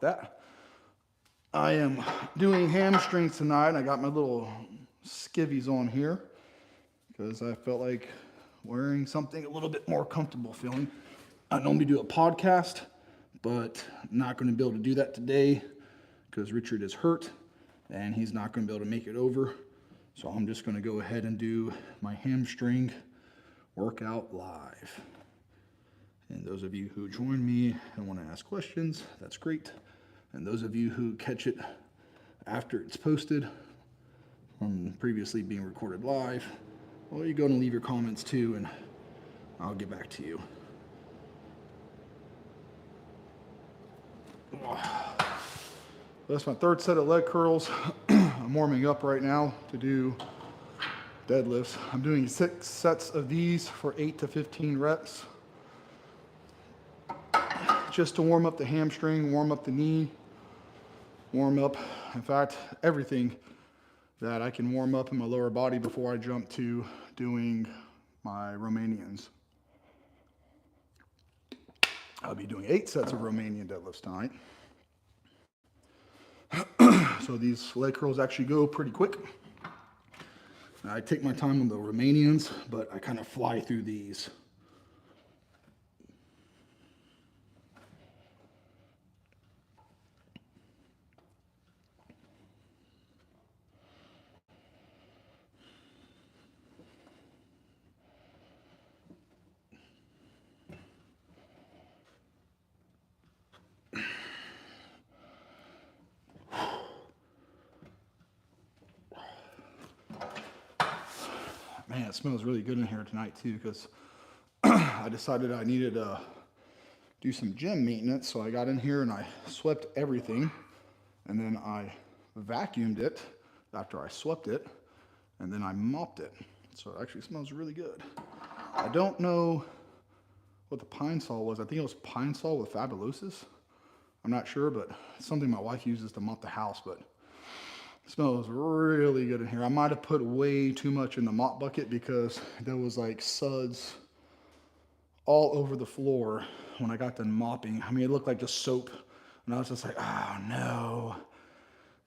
that. I am doing hamstrings tonight. I got my little skivvies on here because I felt like wearing something a little bit more comfortable feeling. I normally do a podcast, but I'm not going to be able to do that today because Richard is hurt and he's not going to be able to make it over. So I'm just going to go ahead and do my hamstring workout live. And those of you who join me and want to ask questions, that's great. And those of you who catch it after it's posted from previously being recorded live, well, you go and leave your comments too, and I'll get back to you. That's my third set of leg curls. I'm warming up right now to do deadlifts. I'm doing 6 sets of these for 8 to 15 reps. Just to warm up the hamstring, warm up the knee, warm up, in fact, everything that I can warm up in my lower body before I jump to doing my Romanians. I'll be doing 8 sets of Romanian deadlifts tonight. So these leg curls actually go pretty quick. I take my time on the Romanians, but I kind of fly through these. Man, it smells really good in here tonight too, because I decided I needed to do some gym maintenance. So I got in here and I swept everything, and then I vacuumed it after I swept it, and then I mopped it. So it actually smells really good. I don't know what the pine sol was. I think it was pine sol with fabulosis. I'm not sure, but it's something my wife uses to mop the house, but it smells really good in here. I might have put way too much in the mop bucket because there was like suds all over the floor when I got done mopping. I mean, it looked like just soap. And I was just like, oh no,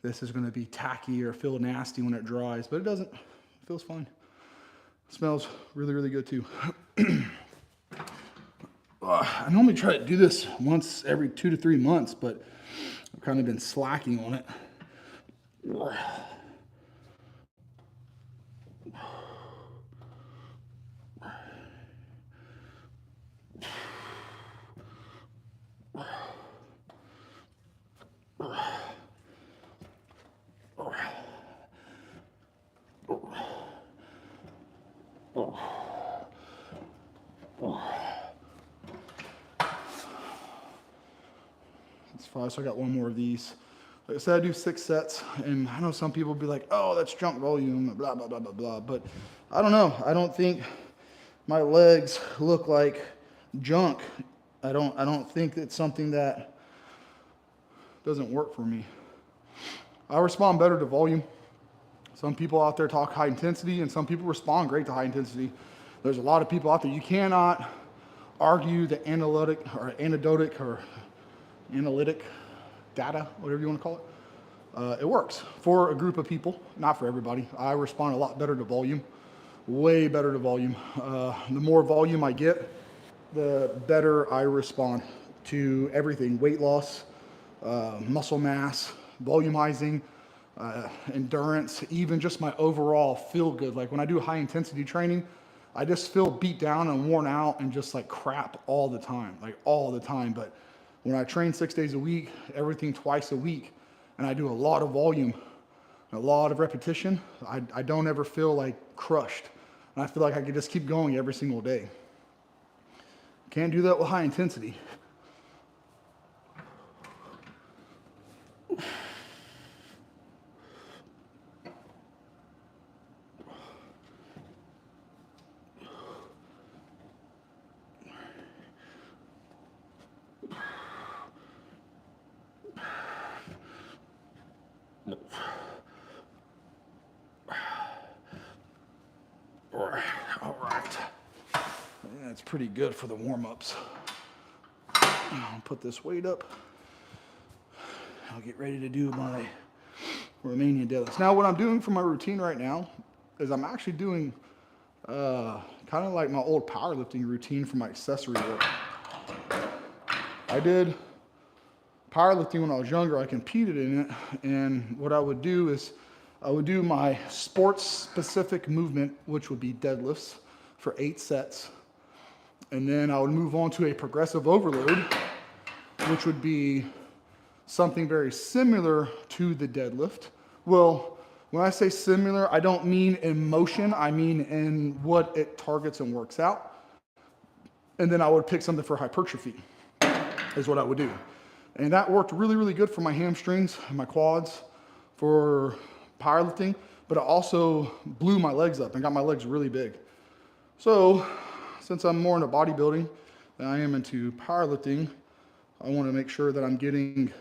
this is gonna be tacky or feel nasty when it dries, but it doesn't. It feels fine. It smells really, really good too. I normally try to do this once every 2 to 3 months, but I've kind of been slacking on it. That's fine. So I got one more of these. Like I said, I do 6 sets, and I know some people will be like, oh, that's junk volume, blah, blah, blah, blah, blah. But I don't know. I don't think my legs look like junk. I don't think it's something that doesn't work for me. I respond better to volume. Some people out there talk high intensity, and some people respond great to high intensity. There's a lot of people out there. You cannot argue the analytic data, whatever you want to call it. It works for a group of people, not for everybody. I respond a lot better to volume, way better to volume. The more volume I get, the better I respond to everything: weight loss, muscle mass, volumizing, endurance, even just my overall feel good. Like when I do high intensity training, I just feel beat down and worn out and just like crap all the time, like all the time. But when I train 6 days a week, everything twice a week, and I do a lot of volume, a lot of repetition, I don't ever feel like crushed. And I feel like I could just keep going every single day. Can't do that with high intensity. All right. That's pretty good for the warm-ups. I'll put this weight up. I'll get ready to do my Romanian deadlifts. Now what I'm doing for my routine right now is I'm actually doing kind of like my old powerlifting routine for my accessory work. I did powerlifting when I was younger. I competed in it, and what I would do is I would do my sports-specific movement, which would be deadlifts for 8 sets, and then I would move on to a progressive overload, which would be something very similar to the deadlift. Well, when I say similar, I don't mean in motion, I mean in what it targets and works out. And then I would pick something for hypertrophy, is what I would do. And that worked really, really good for my hamstrings and my quads for powerlifting, but it also blew my legs up and got my legs really big. So, since I'm more into bodybuilding than I am into powerlifting, I want to make sure that I'm getting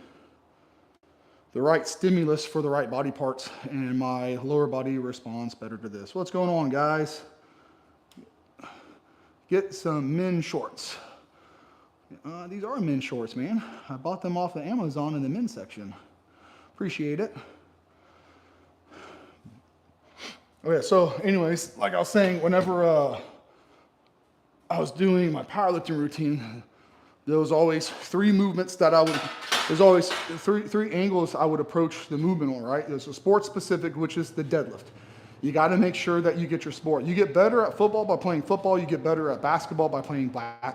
the right stimulus for the right body parts, and my lower body responds better to this. What's going on, guys? Get some men's shorts. These are men's shorts, man. I bought them off of Amazon in the men's section. Appreciate it. Okay, so anyways, like I was saying, whenever I was doing my powerlifting routine, there was always 3 movements that there's always three angles I would approach the movement on, right? There's a sport specific, which is the deadlift. You got to make sure that you get your sport. You get better at football by playing football. You get better at basketball by playing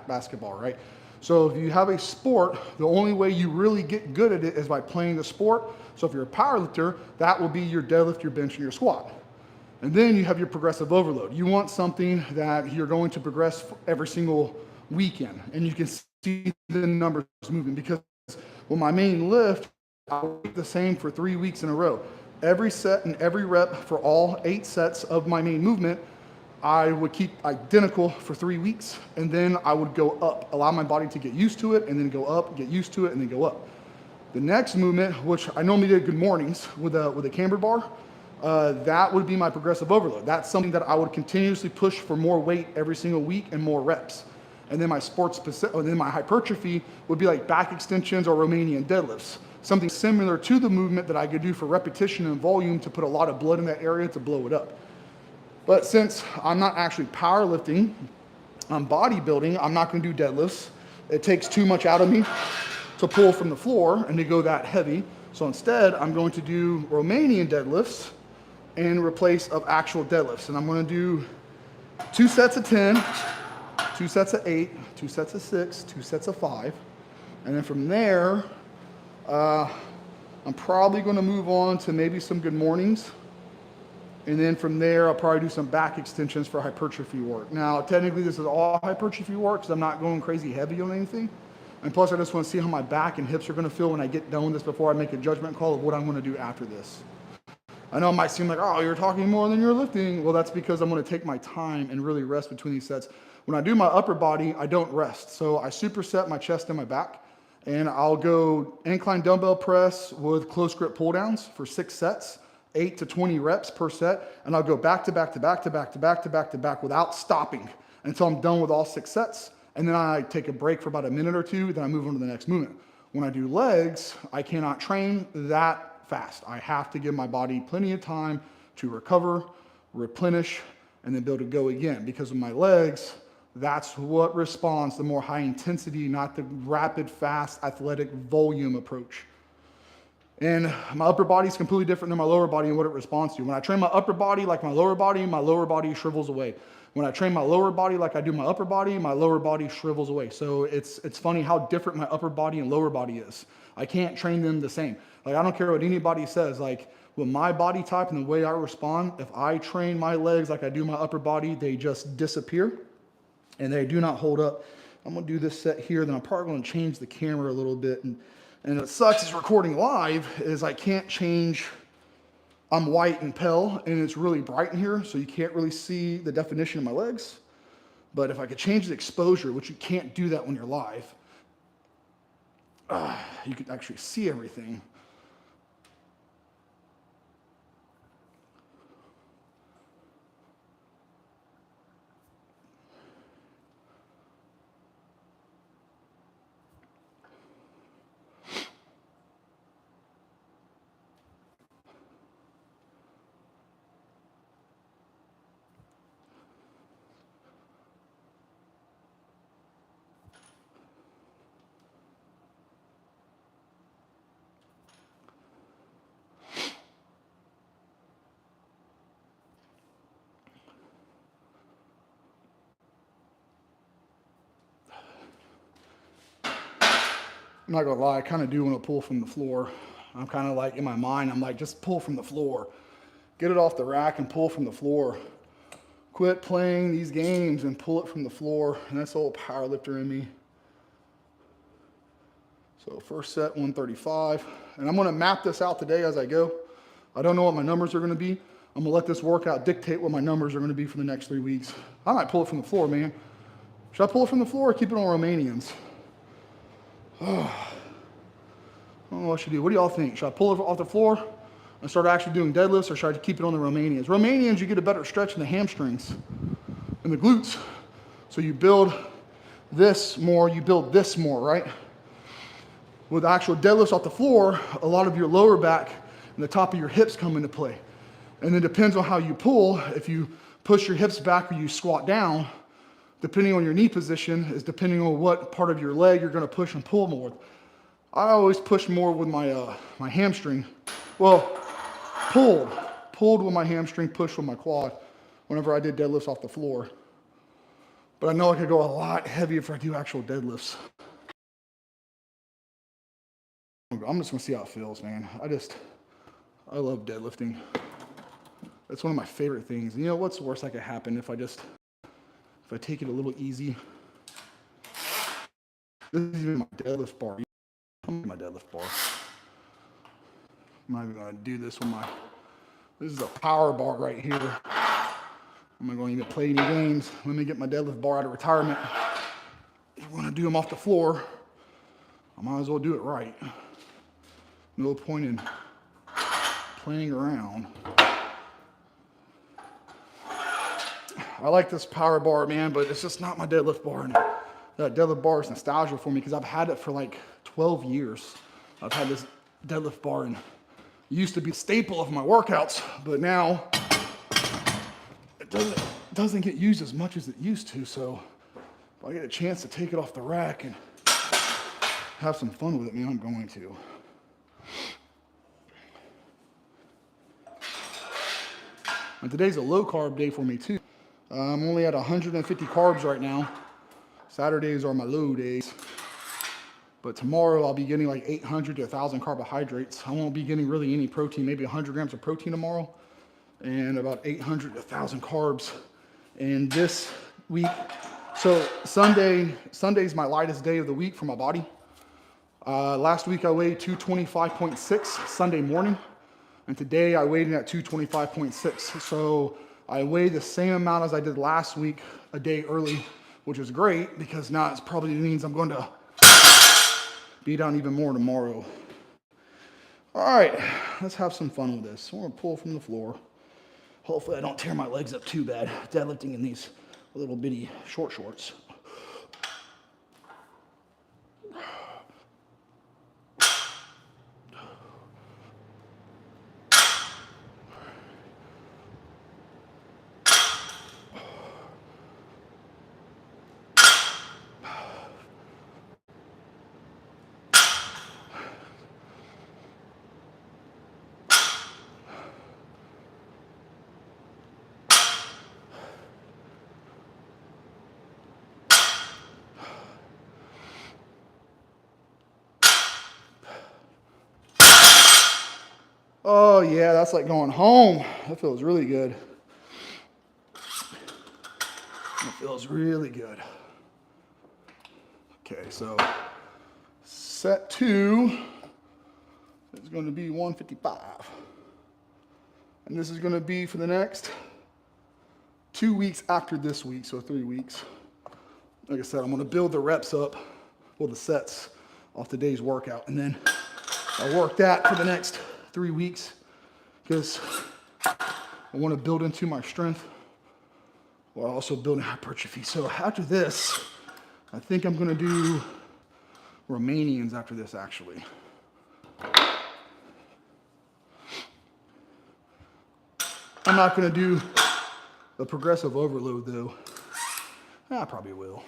basketball, right? So if you have a sport, the only way you really get good at it is by playing the sport. So if you're a powerlifter, that will be your deadlift, your bench, and your squat. And then you have your progressive overload. You want something that you're going to progress every single weekend, and you can see the numbers moving, because with my main lift, I'll do the same for 3 weeks in a row. Every set and every rep for all 8 sets of my main movement, I would keep identical for 3 weeks, and then I would go up, allow my body to get used to it, and then go up, get used to it, and then go up. The next movement, which I normally did good mornings with a camber bar, that would be my progressive overload. That's something that I would continuously push for more weight every single week and more reps. And then my then my hypertrophy would be like back extensions or Romanian deadlifts. Something similar to the movement that I could do for repetition and volume to put a lot of blood in that area to blow it up. But since I'm not actually powerlifting, I'm bodybuilding, I'm not gonna do deadlifts. It takes too much out of me to pull from the floor and to go that heavy. So instead, I'm going to do Romanian deadlifts in replace of actual deadlifts. And I'm gonna do 2 sets of 10, 2 sets of 8, 2 sets of 6, 2 sets of 5. And then from there, I'm probably gonna move on to maybe some good mornings. And then from there, I'll probably do some back extensions for hypertrophy work. Now, technically this is all hypertrophy work because I'm not going crazy heavy on anything. And plus I just wanna see how my back and hips are gonna feel when I get done with this before I make a judgment call of what I'm gonna do after this. I know it might seem like, oh, you're talking more than you're lifting. Well, that's because I'm gonna take my time and really rest between these sets. When I do my upper body, I don't rest. So I superset my chest and my back, and I'll go incline dumbbell press with close grip pull downs for 6 sets, 8 to 20 reps per set. And I'll go back to back to back to back to back to back to back without stopping until I'm done with all 6 sets. And then I take a break for about a minute or 2, then I move on to the next movement. When I do legs, I cannot train that fast. I have to give my body plenty of time to recover, replenish, and then be able to go again. Because with my legs, that's what responds the more high intensity, not the rapid, fast, athletic volume approach. And my upper body is completely different than my lower body and what it responds to. When I train my upper body like my lower body shrivels away. When I train my lower body like I do my lower body shrivels away. So it's funny how different my upper body and lower body is. I can't train them the same. Like, I don't care what anybody says. Like, with my body type and the way I respond, if I train my legs like I do my upper body, they just disappear and they do not hold up. I'm gonna do this set here, then I'm probably gonna change the camera a little bit. And what sucks is recording live is I can't change, I'm white and pale and it's really bright in here, so you can't really see the definition of my legs. But if I could change the exposure, which you can't do that when you're live, you could actually see everything. I'm not gonna lie, I kind of do want to pull from the floor. I'm kind of like, in my mind, I'm like, just pull from the floor. Get it off the rack and pull from the floor. Quit playing these games and pull it from the floor. And that's the old powerlifter in me. So first set, 135. And I'm gonna map this out today as I go. I don't know what my numbers are gonna be. I'm gonna let this workout dictate what my numbers are gonna be for the next 3 weeks. I might pull it from the floor, man. Should I pull it from the floor or keep it on Romanians? Oh, I don't know what I should do. What do y'all think? Should I pull it off the floor and start actually doing deadlifts, or should I keep it on the Romanians? Romanians, you get a better stretch in the hamstrings and the glutes. So you build this more, you build this more, right? With actual deadlifts off the floor, a lot of your lower back and the top of your hips come into play. And it depends on how you pull. If you push your hips back or you squat down, depending on your knee position, is depending on what part of your leg you're gonna push and pull more. I always push more with my hamstring. Well, pulled with my hamstring, pushed with my quad whenever I did deadlifts off the floor. But I know I could go a lot heavier if I do actual deadlifts. I'm just gonna see how it feels, man. I love deadlifting. It's one of my favorite things. You know what's the worst that could happen if I take it a little easy? This is even my deadlift bar. My deadlift bar. I'm not even gonna do this with this is a power bar right here. I'm not gonna even play any games. Let me get my deadlift bar out of retirement. If we're gonna do them off the floor, I might as well do it right. No point in playing around. I like this power bar, man, but it's just not my deadlift bar. And that deadlift bar is nostalgia for me because I've had it for like 12 years. I've had this deadlift bar and it used to be a staple of my workouts, but now it doesn't get used as much as it used to. So if I get a chance to take it off the rack and have some fun with it, man, I'm going to. And today's a low carb day for me too. I'm only at 150 carbs right now. Saturdays are my low days. But tomorrow I'll be getting like 800 to 1,000 carbohydrates. I won't be getting really any protein, maybe 100 grams of protein tomorrow, and about 800 to 1,000 carbs. And this week, so Sunday's my lightest day of the week for my body. Last week I weighed 225.6 Sunday morning, and today I weighed in at 225.6. So I weighed the same amount as I did last week, a day early, which is great because now it probably means I'm going to be down even more tomorrow. All right, let's have some fun with this. I'm gonna pull from the floor. Hopefully I don't tear my legs up too bad deadlifting in these little bitty short shorts. Oh yeah, that's like going home. That feels really good. That feels really good. Okay, so set 2 is going to be 155. And this is going to be for the next 2 weeks after this week, so 3 weeks. Like I said, I'm going to build the reps up, well, the sets off the day's workout, and then I'll work that for the next 3 weeks because I want to build into my strength while also building hypertrophy. So after this, I think I'm going to do Romanians after this, actually. I'm not going to do the progressive overload, though. I probably will.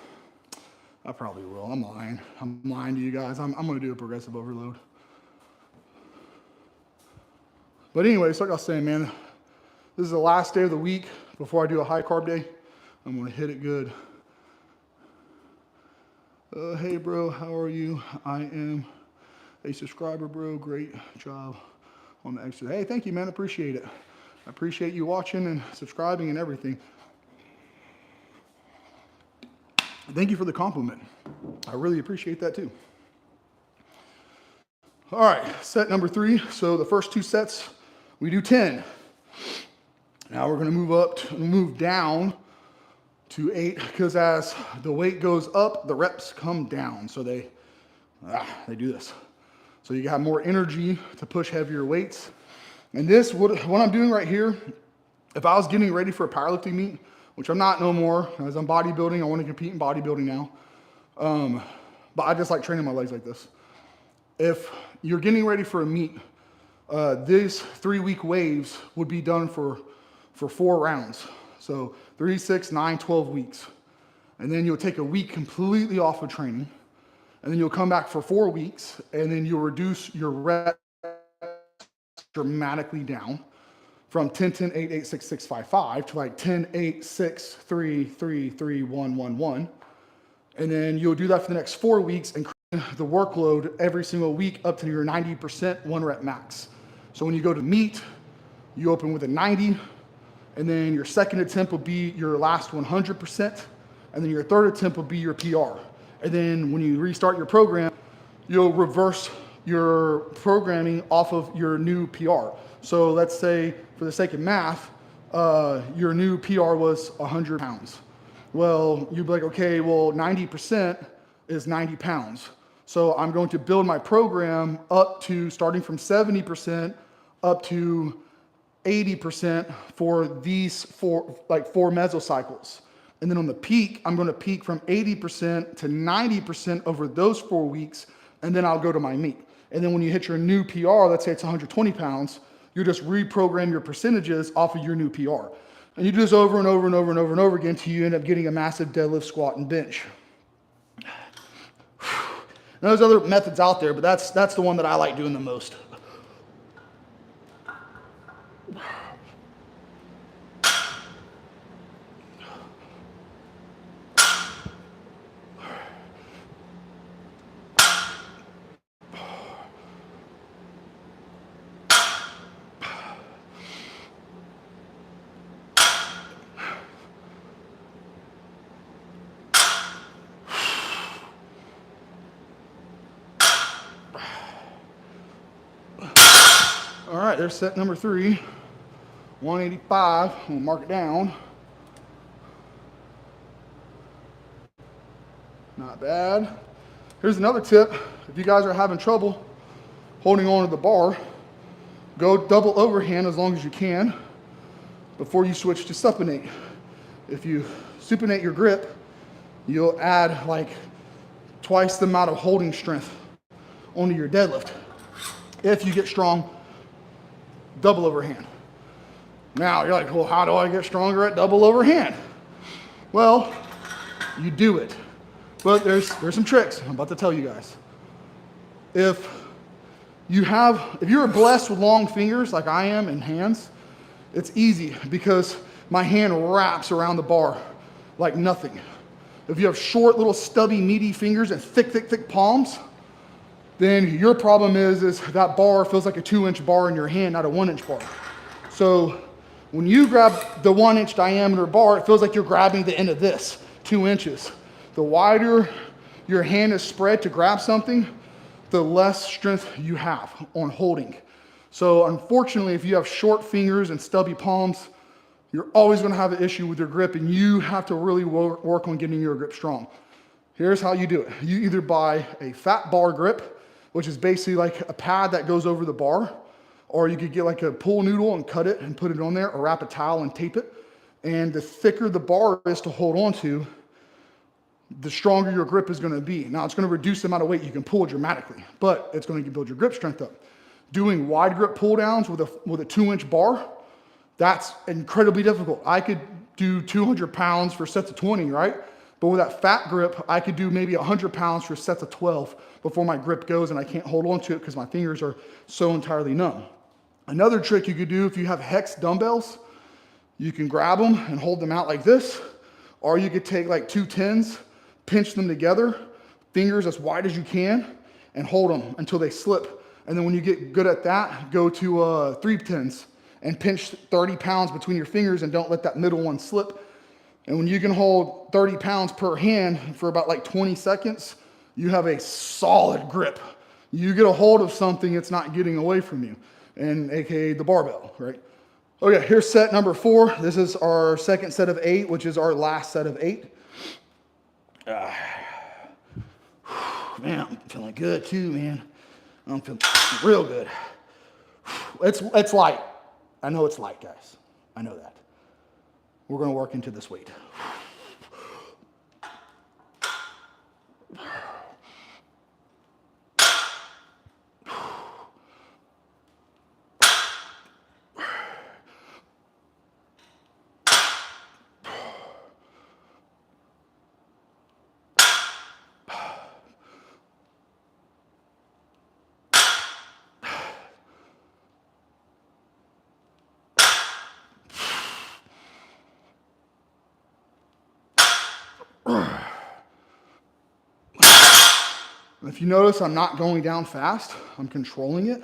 I'm lying. I'm lying to you guys. I'm going to do a progressive overload. But anyway, so like I was saying, man, this is the last day of the week before I do a high carb day. I'm going to hit it good. Hey bro, how are you? I am a subscriber, bro. Great job on the extra. Hey, thank you, man. Appreciate it. I appreciate you watching and subscribing and everything. Thank you for the compliment. I really appreciate that too. All right, set number 3. So the first 2 sets, we do 10. Now we're gonna move down to 8, because as the weight goes up, the reps come down. So they do this. So you got more energy to push heavier weights. And this, what I'm doing right here, if I was getting ready for a powerlifting meet, which I'm not no more, as I'm bodybuilding, I want to compete in bodybuilding now. But I just like training my legs like this. If you're getting ready for a meet, these 3-week waves would be done for 4 rounds. So 3, 6, 9, 12 weeks. And then you'll take a week completely off of training. And then you'll come back for 4 weeks, and then you'll reduce your reps dramatically down from 10, 10, 8, 8, 6, 6, 5, 5 to like 10, 8, 6, 3, 3, 3, 1, 1, 1. And then you'll do that for the next 4 weeks and the workload every single week up to your 90% 1 rep max. So when you go to meet, you open with a 90, and then your second attempt will be your last 100%, and then your third attempt will be your PR. And then when you restart your program, you'll reverse your programming off of your new PR. So let's say, for the sake of math, your new PR was 100 pounds. Well, you'd be like, okay, well, 90% is 90 pounds. So I'm going to build my program up to, starting from 70% up to 80% for these 4 mesocycles. And then on the peak, I'm going to peak from 80% to 90% over those 4 weeks, and then I'll go to my meet. And then when you hit your new PR, let's say it's 120 pounds, you just reprogram your percentages off of your new PR. And you do this over and over and over and over and over again until you end up getting a massive deadlift, squat, and bench. Now, there's other methods out there, but that's the one that I like doing the most. All right, there's set number 3, 185. We'll mark it down. Not bad. Here's another tip. If you guys are having trouble holding on to the bar, go double overhand as long as you can before you switch to supinate. If you supinate your grip, you'll add like twice the amount of holding strength onto your deadlift. If you get strong, double overhand. Now you're like, well, how do I get stronger at double overhand? Well, you do it. But there's some tricks I'm about to tell you guys. If you're blessed with long fingers like I am and hands, it's easy because my hand wraps around the bar like nothing. If you have short, little stubby, meaty fingers and thick, thick, thick palms, then your problem is that bar feels like a 2-inch bar in your hand, not a 1-inch bar. So when you grab the 1-inch diameter bar, it feels like you're grabbing the end of this, 2 inches. The wider your hand is spread to grab something, the less strength you have on holding. So unfortunately, if you have short fingers and stubby palms, you're always going to have an issue with your grip, and you have to really work on getting your grip strong. Here's how you do it. You either buy a fat bar grip, which is basically like a pad that goes over the bar, or you could get like a pool noodle and cut it and put it on there, or wrap a towel and tape it. And the thicker the bar is to hold on to, the stronger your grip is going to be. Now, it's going to reduce the amount of weight you can pull dramatically, but it's going to build your grip strength up. Doing wide grip pull downs with a 2-inch bar, that's incredibly difficult. I could do 200 pounds for sets of 20, right? But with that fat grip, I could do maybe 100 pounds for sets of 12 before my grip goes and I can't hold on to it because my fingers are so entirely numb. Another trick you could do, if you have hex dumbbells, you can grab them and hold them out like this, or you could take like 2 10s, pinch them together, fingers as wide as you can and hold them until they slip. And then when you get good at that, go to 310s and pinch 30 pounds between your fingers and don't let that middle one slip. And when you can hold 30 pounds per hand for about like 20 seconds, you have a solid grip. You get a hold of something, it's not getting away from you, and AKA the barbell, right? Okay, here's set number 4. This is our second set of 8, which is our last set of 8. Man, I'm feeling good too, man. I'm feeling real good. It's light. I know it's light, guys. I know that. We're going to work into this weight. If you notice, I'm not going down fast. I'm controlling it.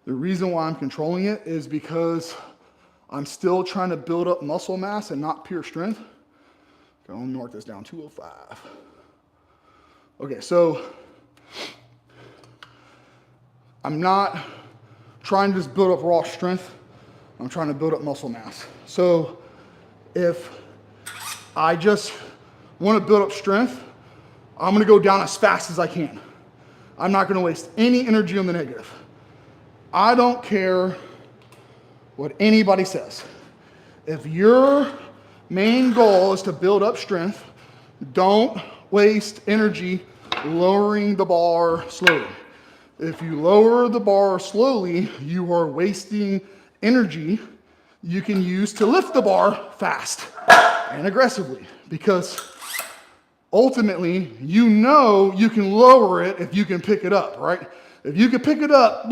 The reason why I'm controlling it is because I'm still trying to build up muscle mass and not pure strength. Okay, let me mark this down, 205. Okay, so I'm not trying to just build up raw strength. I'm trying to build up muscle mass. So if I just want to build up strength, I'm going to go down as fast as I can. I'm not going to waste any energy on the negative. I don't care what anybody says. If your main goal is to build up strength, don't waste energy lowering the bar slowly. If you lower the bar slowly, you are wasting energy you can use to lift the bar fast and aggressively, because ultimately, you know you can lower it if you can pick it up, right? If you can pick it up,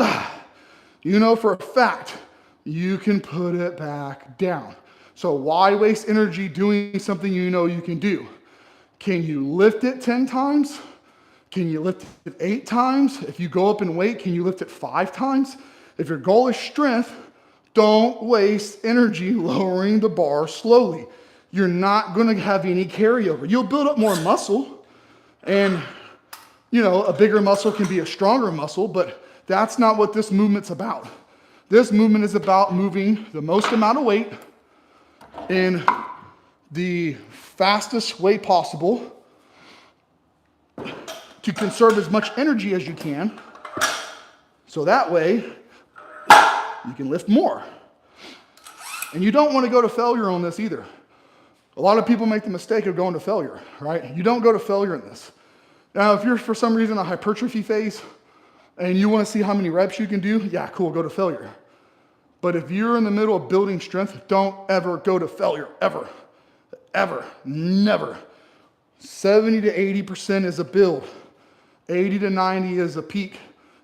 you know for a fact you can put it back down. So why waste energy doing something you know you can do? Can you lift it 10 times? Can you lift it 8 times? If you go up in weight, can you lift it 5 times? If your goal is strength, don't waste energy lowering the bar slowly. You're not going to have any carryover. You'll build up more muscle, and you know, a bigger muscle can be a stronger muscle, but that's not what this movement's about. This movement is about moving the most amount of weight in the fastest way possible to conserve as much energy as you can, so that way you can lift more. And you don't want to go to failure on this either. A lot of people make the mistake of going to failure, right? You don't go to failure in this. Now, if you're for some reason a hypertrophy phase and you want to see how many reps you can do, yeah, cool, go to failure. But if you're in the middle of building strength, don't ever go to failure, ever, ever, never. 70 to 80% is a build. 80 to 90 is a peak.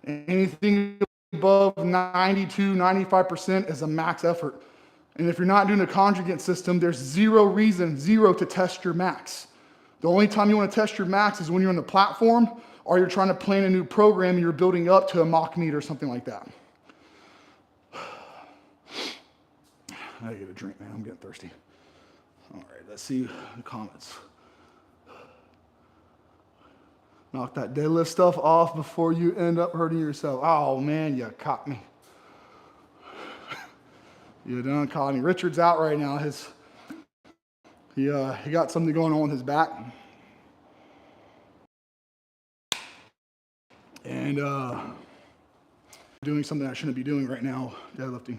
Anything above 92, 95% is a max effort. And if you're not doing a conjugate system, there's zero to test your max. The only time you want to test your max is when you're on the platform or you're trying to plan a new program and you're building up to a mock meet or something like that. I gotta get a drink, man. I'm getting thirsty. All right, let's see the comments. Knock that deadlift stuff off before you end up hurting yourself. Oh, man, you caught me. You done caught me. Richard's out right now. He got something going on with his back. And doing something I shouldn't be doing right now, deadlifting.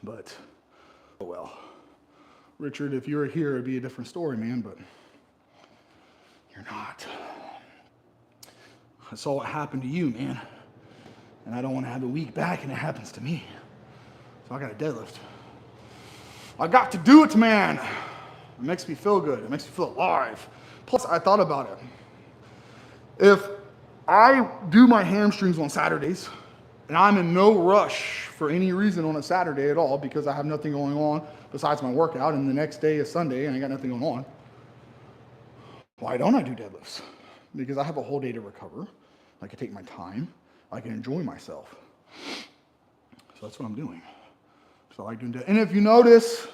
But, oh well. Richard, if you were here, it'd be a different story, man, but you're not. I saw what happened to you, man. And I don't want to have a week back and it happens to me. So I got to deadlift. I got to do it, man. It makes me feel good. It makes me feel alive. Plus, I thought about it. If I do my hamstrings on Saturdays, and I'm in no rush for any reason on a Saturday at all because I have nothing going on besides my workout, and the next day is Sunday and I got nothing going on, Why don't I do deadlifts? Because I have a whole day to recover. I can take my time. I can enjoy myself. So that's what I'm doing. So I like doing that. And if you notice,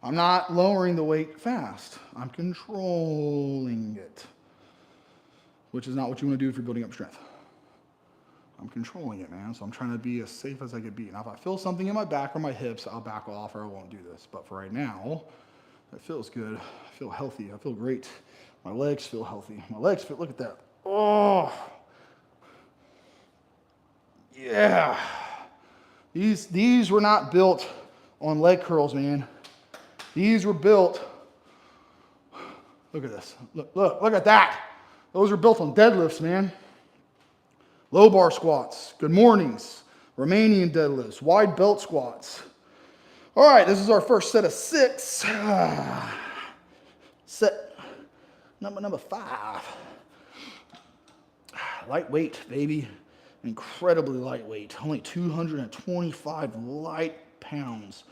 I'm not lowering the weight fast. I'm controlling it, which is not what you want to do if you're building up strength. I'm controlling it, man. So I'm trying to be as safe as I can be. Now, if I feel something in my back or my hips, I'll back off or I won't do this. But for right now, it feels good. I feel healthy. I feel great. My legs feel healthy. My legs feel, look at that. Oh, yeah. These were not built on leg curls, man. These were built, look at this. Look at that. Those are built on deadlifts, man. Low bar squats, good mornings, Romanian deadlifts, wide belt squats. All right, this is our first set of 6. Set number 5. Lightweight, baby. Incredibly lightweight. Only 225 light pounds.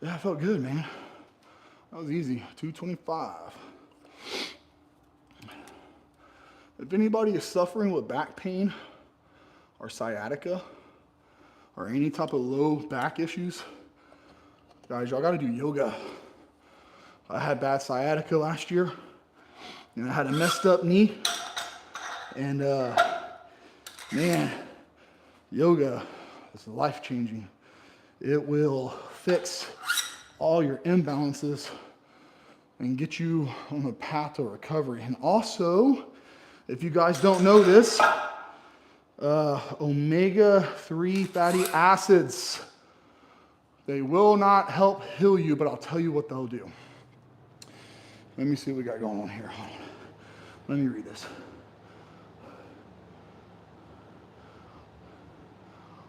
Yeah, I felt good, man. That was easy. 225. If anybody is suffering with back pain or sciatica or any type of low back issues, guys, y'all got to do yoga. I had bad sciatica last year, and I had a messed up knee. And man, yoga is life-changing. It will fix all your imbalances and get you on the path to recovery. And also, if you guys don't know this, omega-3 fatty acids, they will not help heal you, but I'll tell you what they'll do. Let me see what we got going on here. Hold on. Let me read this.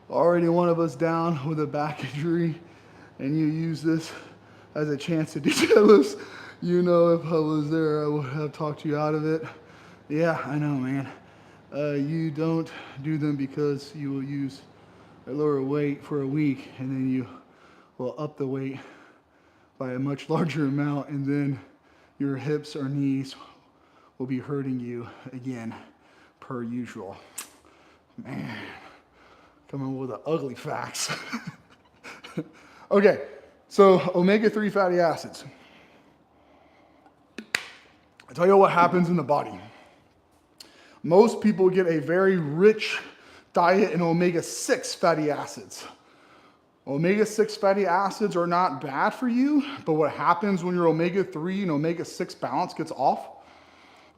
Already one of us down with a back injury, and you use this as a chance to do deadlifts. You know, if I was there, I would have talked you out of it. Yeah, I know, man. You don't do them because you will use a lower weight for a week, and then you will up the weight by a much larger amount, and then your hips or knees will be hurting you again, per usual. Man, coming with the ugly facts. Okay, so omega-3 fatty acids. I tell you what happens in the body. Most people get a very rich diet in omega-6 fatty acids. Omega-6 fatty acids are not bad for you, but what happens when your omega-3 and omega-6 balance gets off,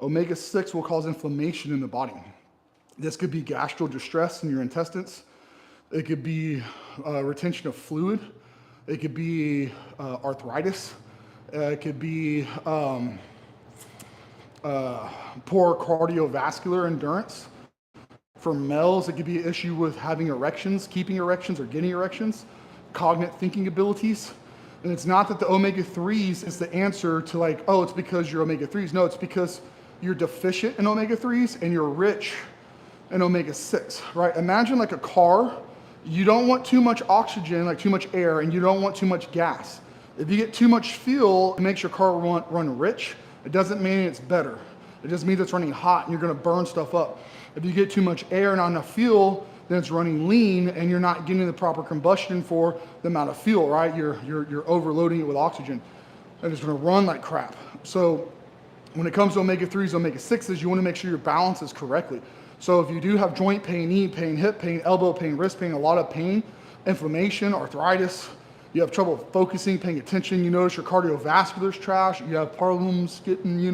omega-6 will cause inflammation in the body. This could be gastro distress in your intestines. It could be retention of fluid. It could be arthritis. It could be poor cardiovascular endurance. For males, it could be an issue with having erections, keeping erections, or getting erections, cognitive thinking abilities. And it's not that the omega-3s is the answer to like, oh, it's because you're omega-3s. No, it's because you're deficient in omega-3s and you're rich in omega-6, right? Imagine like a car. You don't want too much oxygen, like too much air, and you don't want too much gas. If you get too much fuel, it makes your car run rich. It doesn't mean it's better. It just means it's running hot and you're gonna burn stuff up. If you get too much air and not enough fuel, then it's running lean and you're not getting the proper combustion for the amount of fuel, right? You're overloading it with oxygen and it's gonna run like crap. So when it comes to omega-3s, omega-6s, you wanna make sure your balance is correctly. So if you do have joint pain, knee pain, hip pain, elbow pain, wrist pain, a lot of pain, inflammation, arthritis, you have trouble focusing, paying attention, you notice your cardiovascular's trash, you have problems getting,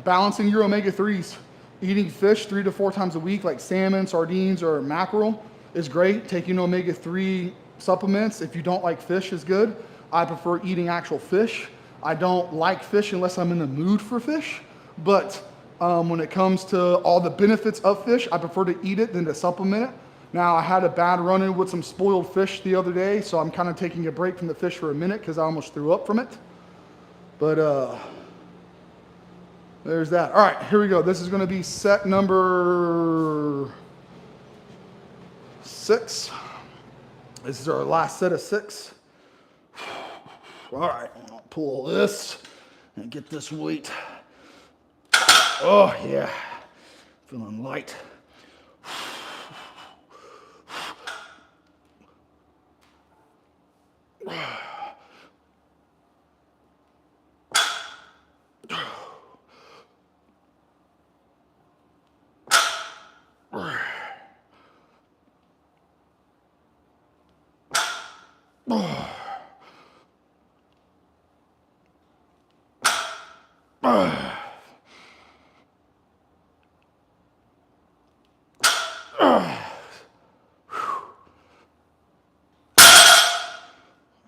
balancing your omega-3s. Eating fish 3 to 4 times a week, like salmon, sardines, or mackerel is great. Taking omega-3 supplements, if you don't like fish, is good. I prefer eating actual fish. I don't like fish unless I'm in the mood for fish. But when it comes to all the benefits of fish, I prefer to eat it than to supplement it. Now, I had a bad run-in with some spoiled fish the other day, so I'm kind of taking a break from the fish for a minute because I almost threw up from it. But there's that. All right, here we go. This is going to be set number 6. This is our last set of 6. All right, I'll pull this and get this weight. Oh, yeah. Feeling light.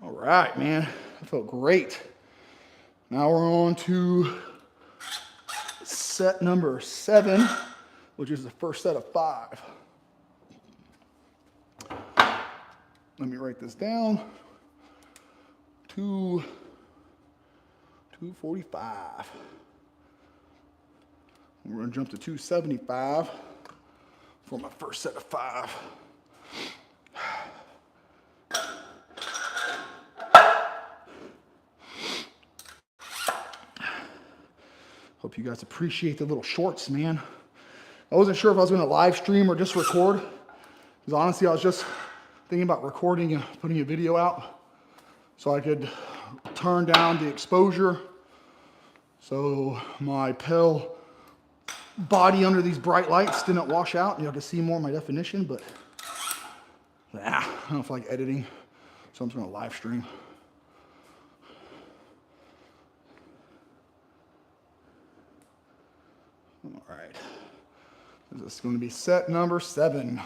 All right, man, that felt great. Now we're on to set number 7, which is the first set of 5. Let me write this down. 245. We're going to jump to 275 for my first set of 5. Hope you guys appreciate the little shorts, man. I wasn't sure if I was going to live stream or just record. Because honestly, I was just thinking about recording and putting a video out so I could turn down the exposure so my pale body under these bright lights didn't wash out and you have to see more of my definition. But I don't feel like editing, so I'm just going to live stream. All right, this is going to be set number 7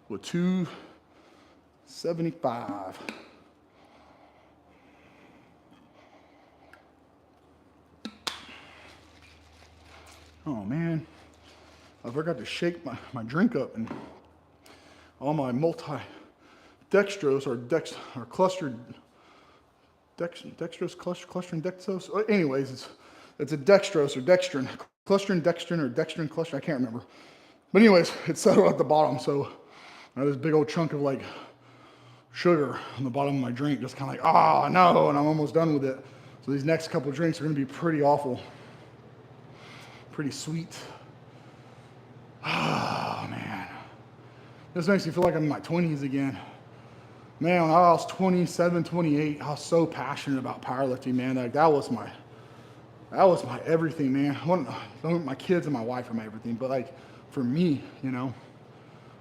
with 275. Oh man, I forgot to shake my drink up, and all my dextrose or clustered dextrose, clustering dextrose. Anyways, it's a dextrose or dextrin. Clustering, dextrin, or dextrin, cluster, I can't remember. But anyways, it's settled at the bottom, so I have this big old chunk of like sugar on the bottom of my drink, just kind of like, oh no, and I'm almost done with it. So these next couple of drinks are gonna be pretty awful. Pretty sweet. Oh man. This makes me feel like I'm in my 20s again. Man, when I was 27, 28, I was so passionate about powerlifting, man. Like that was my everything, man. My kids and my wife are my everything, but like for me, you know,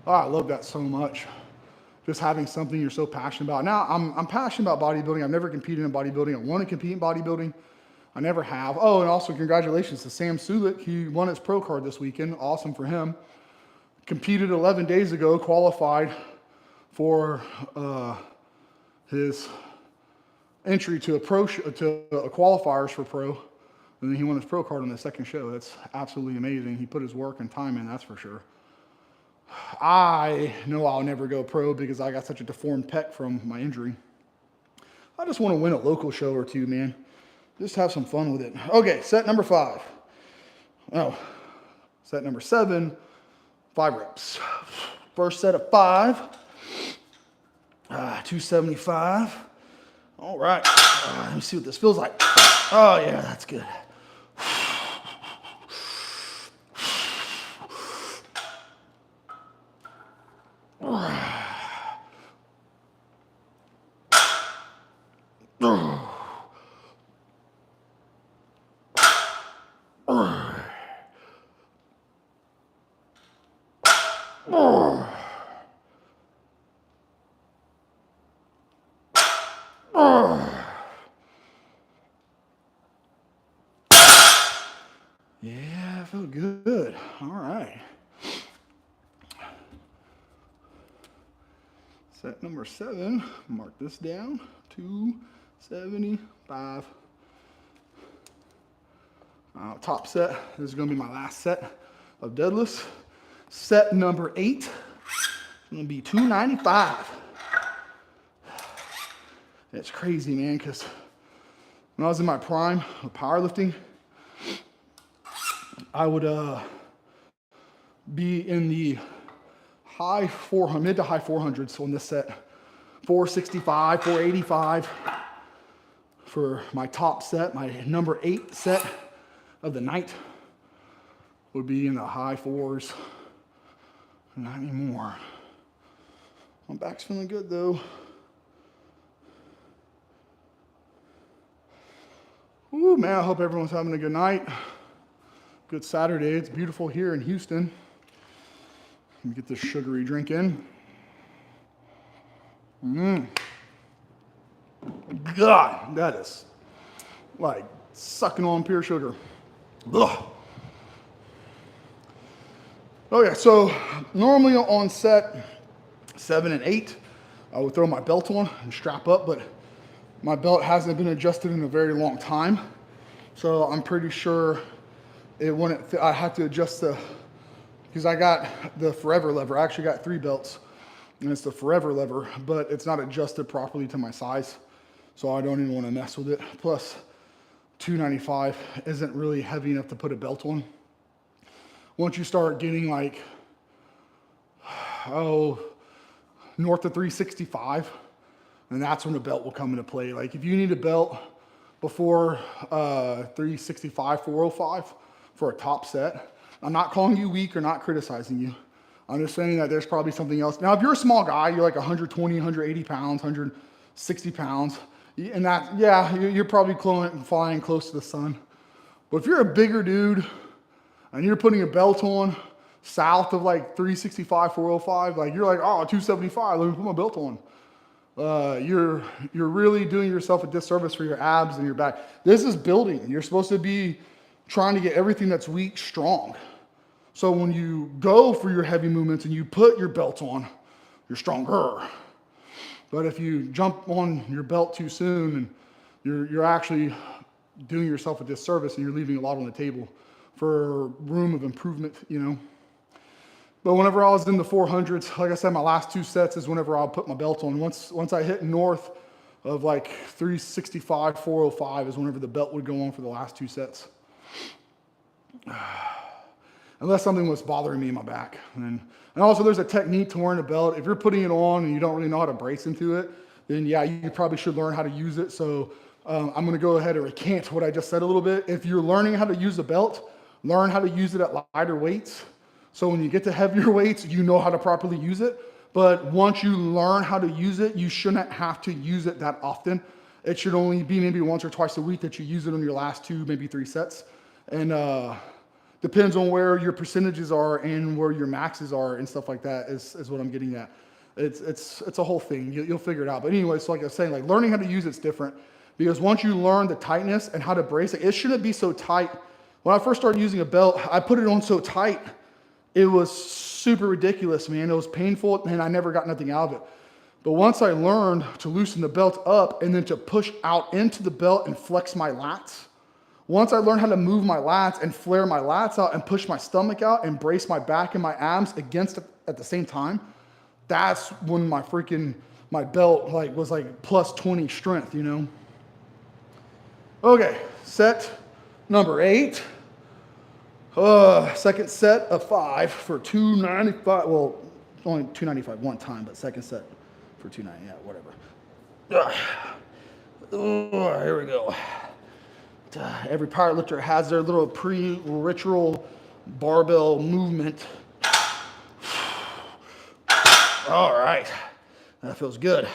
I love that so much. Just having something you're so passionate about. Now I'm passionate about bodybuilding. I've never competed in bodybuilding. I want to compete in bodybuilding. I never have. Oh, and also congratulations to Sam Sulik. He won his pro card this weekend. Awesome for him. Competed 11 days ago, qualified for his entry to a qualifiers for pro. And then he won his pro card on the second show. That's absolutely amazing. He put his work and time in, that's for sure. I know I'll never go pro because I got such a deformed pec from my injury. I just want to win a local show or two, man. Just have some fun with it. Okay, set number 5. Oh, set number 7, 5 reps. First set of 5, 275. All right, let me see what this feels like. Oh yeah, that's good. Yeah, I feel good. All right. Set number 7, mark this down, 275. Top set, this is gonna be my last set of deadlifts. Set number 8, it's gonna be 295. It's crazy, man, because when I was in my prime of powerlifting, I would be in the mid to high 400s on this set. 465, 485 for my top set. My number 8 set of the night would be in the high 4s. Not anymore. My back's feeling good though. Ooh, man, I hope everyone's having a good night. Good Saturday. It's beautiful here in Houston. Let me get this sugary drink in. God, that is like sucking on pure sugar. Ugh. Okay, so normally on set 7 and 8, I would throw my belt on and strap up, but my belt hasn't been adjusted in a very long time. So I'm pretty sure it wouldn't fit. I had to adjust because I got the forever lever. I actually got 3 belts and it's the forever lever, but it's not adjusted properly to my size. So I don't even want to mess with it. Plus 295 isn't really heavy enough to put a belt on. Once you start getting like, north of 365, and that's when the belt will come into play. Like if you need a belt before 365, 405 for a top set, I'm not calling you weak or not criticizing you. I'm just saying that there's probably something else. Now, if you're a small guy, you're like 120, 180 pounds, 160 pounds, and that, yeah, you're probably flying close to the sun. But if you're a bigger dude and you're putting a belt on south of like 365, 405, like you're like, oh, 275, let me put my belt on. You're really doing yourself a disservice for your abs and your back. This is building. You're supposed to be trying to get everything that's weak strong. So when you go for your heavy movements and you put your belt on, you're stronger. But if you jump on your belt too soon, and you're actually doing yourself a disservice and you're leaving a lot on the table for room of improvement, you know. But whenever I was in the 400s, like I said, my last 2 sets is whenever I'll put my belt on. Once I hit north of like 365, 405 is whenever the belt would go on for the last 2 sets. Unless something was bothering me in my back. And also there's a technique to wearing a belt. If you're putting it on and you don't really know how to brace into it, then yeah, you probably should learn how to use it. So I'm gonna go ahead and recant what I just said a little bit. If you're learning how to use a belt, learn how to use it at lighter weights. So when you get to heavier weights, you know how to properly use it. But once you learn how to use it, you shouldn't have to use it that often. It should only be maybe once or twice a week that you use it on your last 2, maybe 3 sets. And depends on where your percentages are and where your maxes are and stuff like that is what I'm getting at. It's a whole thing. You'll figure it out. But anyway, so like I was saying, like learning how to use it's different because once you learn the tightness and how to brace it, it shouldn't be so tight. When I first started using a belt, I put it on so tight. It was super ridiculous, man. It was painful and I never got nothing out of it. But once I learned to loosen the belt up and then to push out into the belt and flex my lats, once I learned how to move my lats and flare my lats out and push my stomach out and brace my back and my abs against it at the same time, that's when my belt was like plus 20 strength, you know? Okay, set number 8. Second set of 5 for 295. Well, only 295 one time, but second set for 290. Yeah, whatever. Here we go. Every powerlifter has their little pre-ritual barbell movement. All right, that feels good.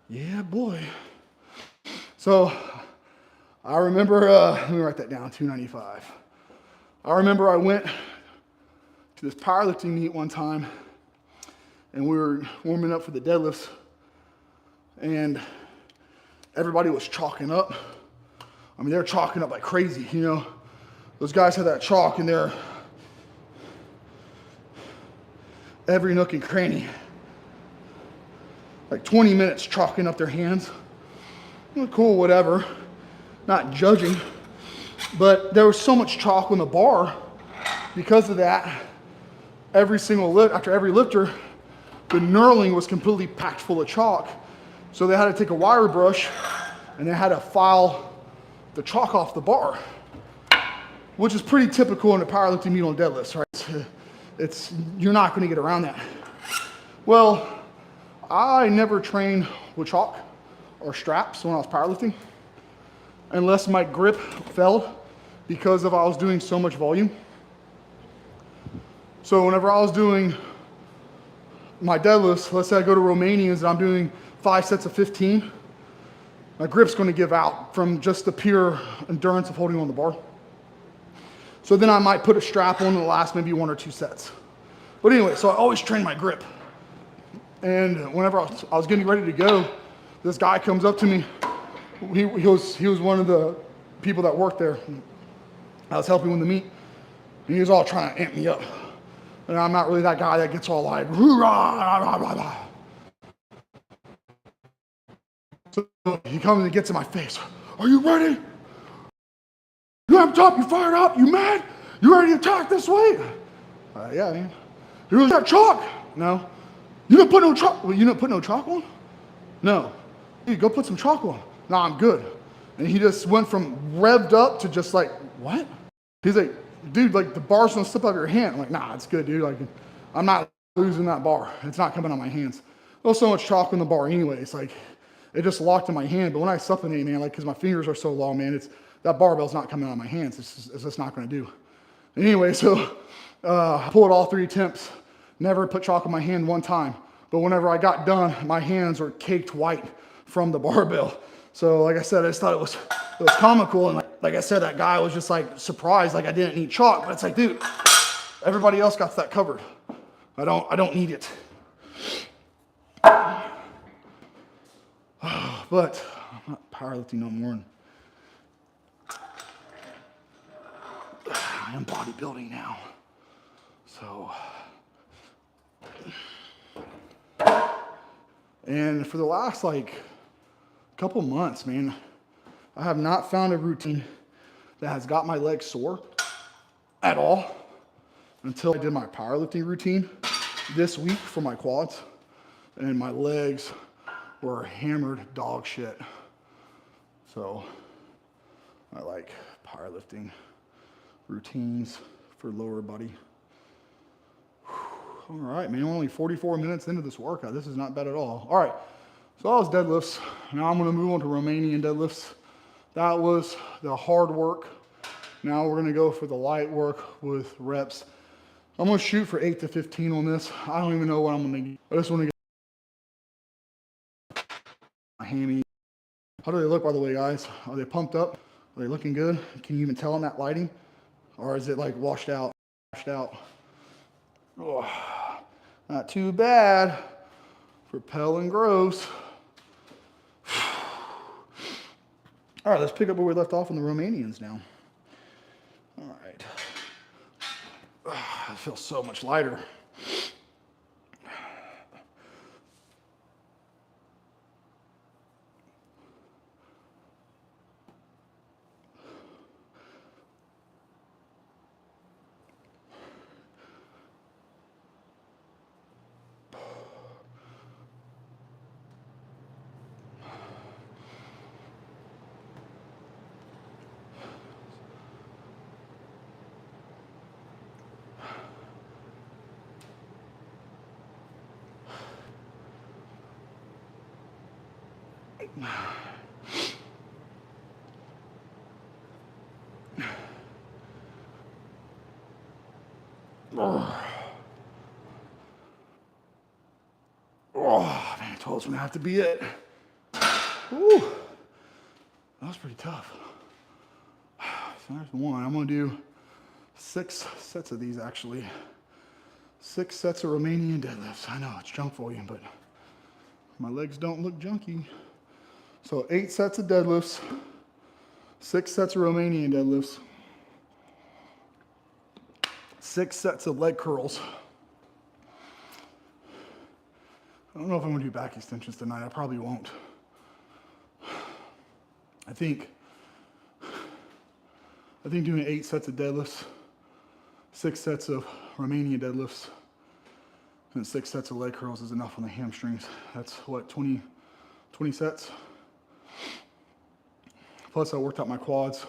Yeah, boy. So I remember, let me write that down, 295. I remember I went to this powerlifting meet one time, and we were warming up for the deadlifts, and everybody was chalking up. I mean, they're chalking up like crazy, you know. Those guys had that chalk in there, every nook and cranny. Like 20 minutes chalking up their hands. Well, cool, whatever. Not judging. But there was so much chalk on the bar. Because of that, every single lift, after every lifter, the knurling was completely packed full of chalk. So they had to take a wire brush and they had to file the chalk off the bar, which is pretty typical in a powerlifting meet on deadlifts, right? You're not going to get around that. Well, I never trained with chalk or straps when I was powerlifting, unless my grip failed because I was doing so much volume. So whenever I was doing my deadlifts, let's say I go to Romanians and I'm doing 5 sets of 15, my grip's going to give out from just the pure endurance of holding on the bar. So then I might put a strap on the last maybe 1 or 2 sets. But anyway, so I always train my grip. And whenever I was getting ready to go, this guy comes up to me. He was one of the people that worked there. I was helping with the meet, and he was all trying to amp me up. And I'm not really that guy that gets all like, rah. So he comes and gets in my face. Are you ready? You amped up, you fired up, you mad? You ready to attack this way? Yeah, man. You really got chalk? No. You didn't put no chalk? Well, you didn't put no chalk on? No. Dude, go put some chalk on. No, I'm good. And he just went from revved up to just like, what? He's like, dude, like the bar's gonna slip out of your hand. I'm like, nah, it's good, dude. Like, I'm not losing that bar. It's not coming on my hands. There's so much chalk on the bar anyway. It's like, it just locked in my hand. But when I supinate, man, like, cause my fingers are so long, man, that barbell's not coming out of my hands. It's just not gonna do. Anyway, so I pulled all 3 attempts. Never put chalk on my hand one time. But whenever I got done, my hands were caked white from the barbell. So like I said, I just thought it was comical. And like I said, that guy was just like surprised, like I didn't need chalk. But it's like, dude, everybody else got that covered. I don't need it. But I'm not powerlifting no more. I am bodybuilding now. So, and for the last like couple months, man, I have not found a routine that has got my legs sore at all until I did my powerlifting routine this week for my quads, and my legs were hammered dog shit. So I like powerlifting routines for lower body. All right, man, we're only 44 minutes into this workout. This is not bad at all. All right, so that was deadlifts. Now I'm gonna move on to Romanian deadlifts. That was the hard work. Now we're gonna go for the light work with reps. I'm gonna shoot for 8 to 15 on this. I don't even know what I'm gonna get. I just wanna get my hammy. How do they look, by the way, guys? Are they pumped up? Are they looking good? Can you even tell in that lighting? Or is it like washed out? Oh, not too bad for Pell and Gross. All right, let's pick up where we left off on the Romanians now. All right. I feel so much lighter. this one have to be it. Woo. That was pretty tough. So there's one. I'm gonna do 6 sets of these actually. 6 sets of Romanian deadlifts. I know it's junk volume, but my legs don't look junky. So 8 sets of deadlifts, 6 sets of Romanian deadlifts, 6 sets of leg curls. I don't know if I'm gonna do back extensions tonight. I probably won't. I think doing 8 sets of deadlifts, 6 sets of Romanian deadlifts, and 6 sets of leg curls is enough on the hamstrings. That's what, 20 sets? Plus I worked out my quads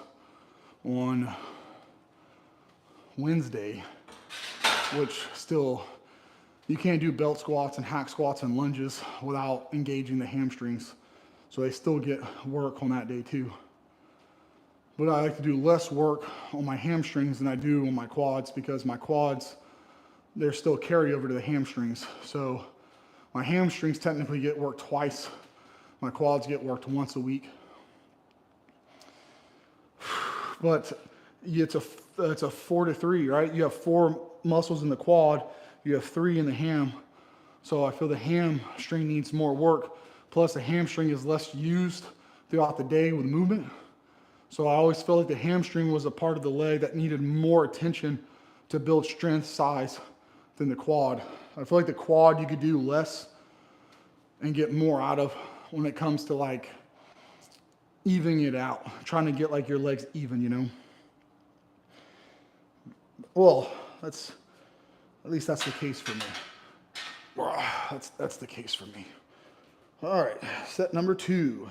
on Wednesday, which still, you can't do belt squats and hack squats and lunges without engaging the hamstrings. So they still get work on that day too. But I like to do less work on my hamstrings than I do on my quads, because my quads, they're still carryover to the hamstrings. So my hamstrings technically get worked twice. My quads get worked once a week. But it's a 4-to-3, right? You have 4 muscles in the quad, you have 3 in the ham. So I feel the hamstring needs more work. Plus the hamstring is less used throughout the day with movement. So I always felt like the hamstring was a part of the leg that needed more attention to build strength size than the quad. I feel like the quad you could do less and get more out of when it comes to like evening it out, trying to get like your legs even, you know? Well, at least that's the case for me. That's the case for me. All right, set number 2.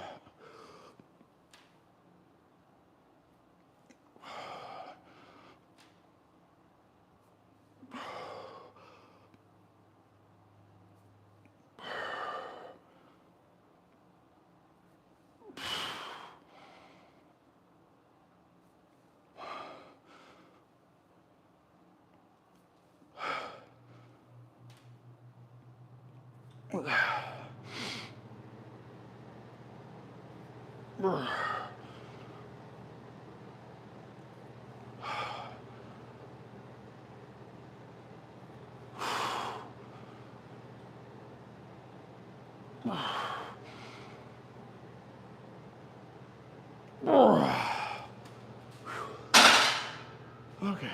Okay,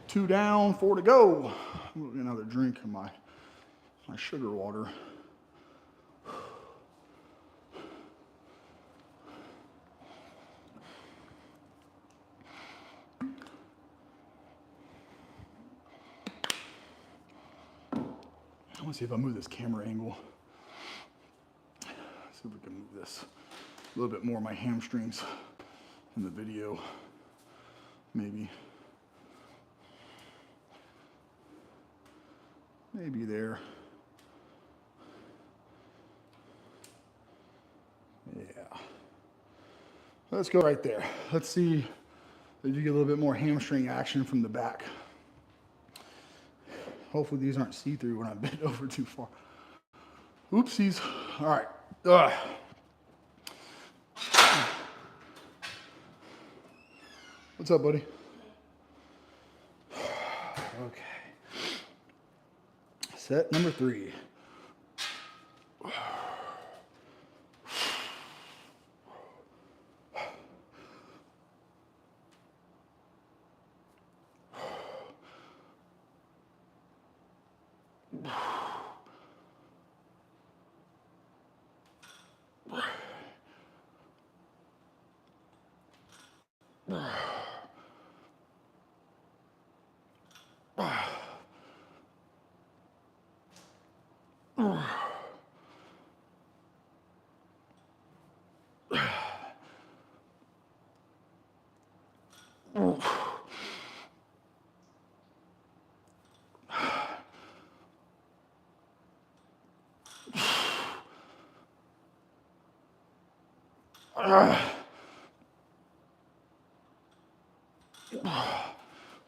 2 down, 4 to go. I'm gonna get another drink of my sugar water. I want to see if I move this camera angle. See if we can move this a little bit more, my hamstrings in the video, maybe. Maybe there. Yeah. Let's go right there. Let's see if you get a little bit more hamstring action from the back. Hopefully these aren't see-through when I bend over too far. Oopsies. All right. What's up, buddy? Okay. Set number 3.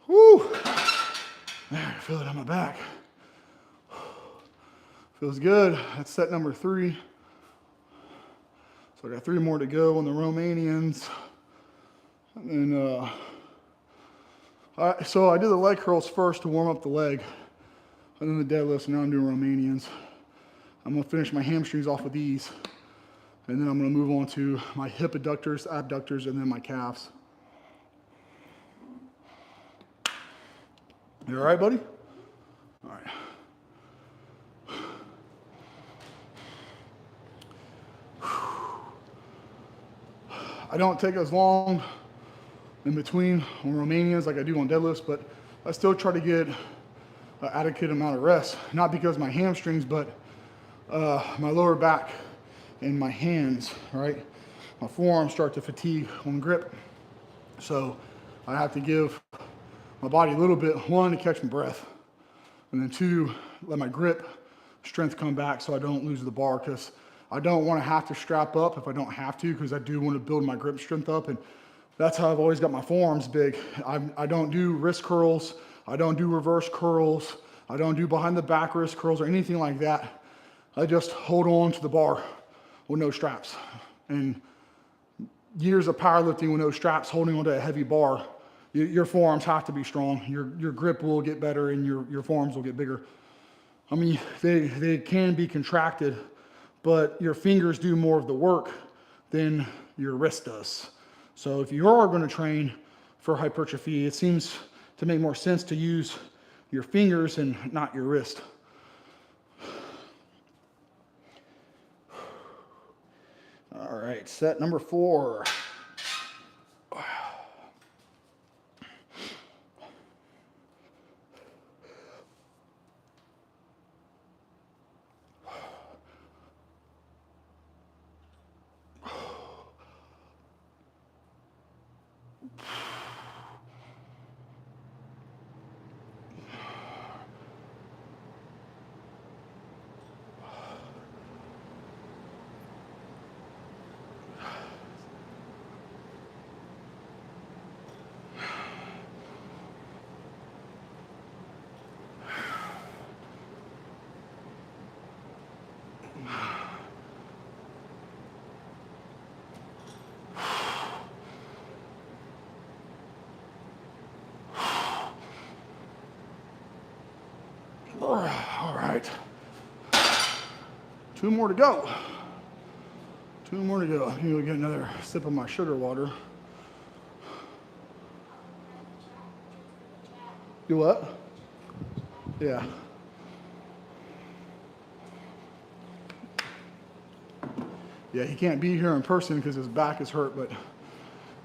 Woo! Man, I feel it on my back. Feels good. That's set number 3. So I got 3 more to go on the Romanians. And then, so I did the leg curls first to warm up the leg, and then the deadlifts, and now I'm doing Romanians. I'm gonna finish my hamstrings off with these, and then I'm gonna move on to my hip adductors, abductors, and then my calves. You all right, buddy? All right. I don't take as long in between on Romanians like I do on deadlifts, but I still try to get an adequate amount of rest. Not because of my hamstrings, but my lower back and my hands, right? My forearms start to fatigue on grip. So I have to give my body a little bit, 1, to catch my breath, and then 2, let my grip strength come back so I don't lose the bar, because I don't want to have to strap up if I don't have to, because I do want to build my grip strength up, and that's how I've always got my forearms big. I don't do wrist curls, I don't do reverse curls, I don't do behind the back wrist curls or anything like that. I just hold on to the bar with no straps. And years of powerlifting with no straps, holding onto a heavy bar, your forearms have to be strong. Your grip will get better and your forearms will get bigger. I mean, they can be contracted, but your fingers do more of the work than your wrist does. So if you are going to train for hypertrophy, it seems to make more sense to use your fingers and not your wrist. All right, set number 4. All right. 2 more to go. 2 more to go. I'm gonna get another sip of my sugar water. Do what? Yeah. Yeah, he can't be here in person because his back is hurt, but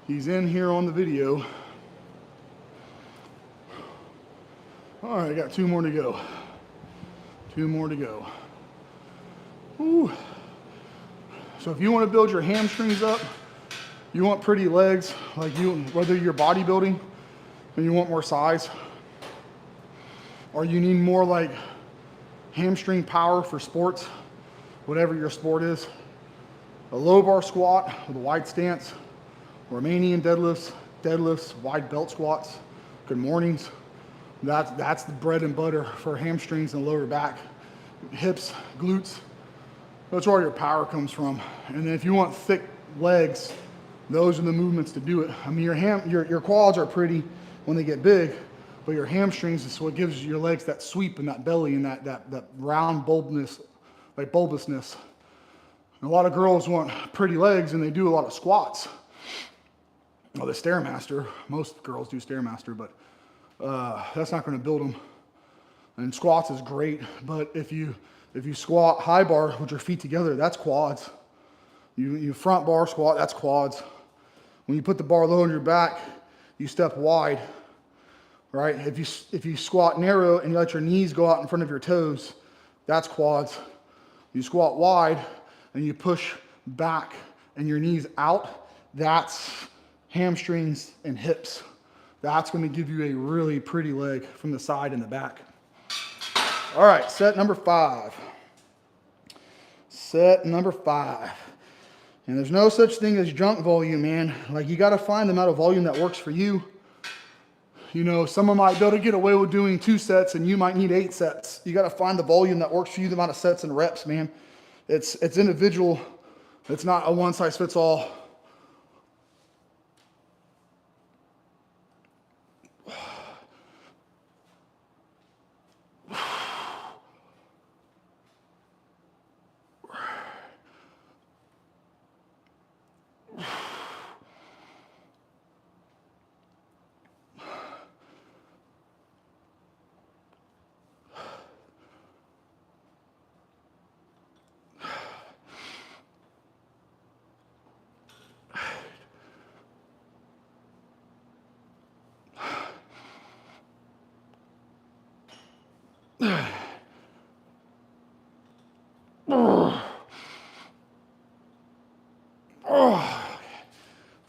he's in here on the video. All right, I got 2 more to go. 2 more to go. Woo. So if you want to build your hamstrings up, you want pretty legs, like you, whether you're bodybuilding and you want more size, or you need more like hamstring power for sports, whatever your sport is, a low bar squat with a wide stance, Romanian deadlifts, wide belt squats, good mornings. That's the bread and butter for hamstrings and lower back, hips, glutes. That's where your power comes from. And then if you want thick legs, those are the movements to do it. I mean, your quads are pretty when they get big, but your hamstrings is what gives your legs that sweep and that belly and that round bulbness, like bulbousness. And a lot of girls want pretty legs and they do a lot of squats. Well, the Stairmaster, most girls do Stairmaster, but that's not going to build them. And squats is great, but if you squat high bar with your feet together, that's quads. You front bar squat, that's quads. When you put the bar low on your back, you step wide, right? If you squat narrow and you let your knees go out in front of your toes, that's quads. You squat wide and you push back and your knees out, that's hamstrings and hips. That's going to give you a really pretty leg from the side and the back. All right, set number 5. Set number 5. And there's no such thing as junk volume, man. Like, you got to find the amount of volume that works for you. You know, someone might be able to get away with doing 2 sets and you might need 8 sets. You got to find the volume that works for you, the amount of sets and reps, man. It's individual. It's not a one size fits all.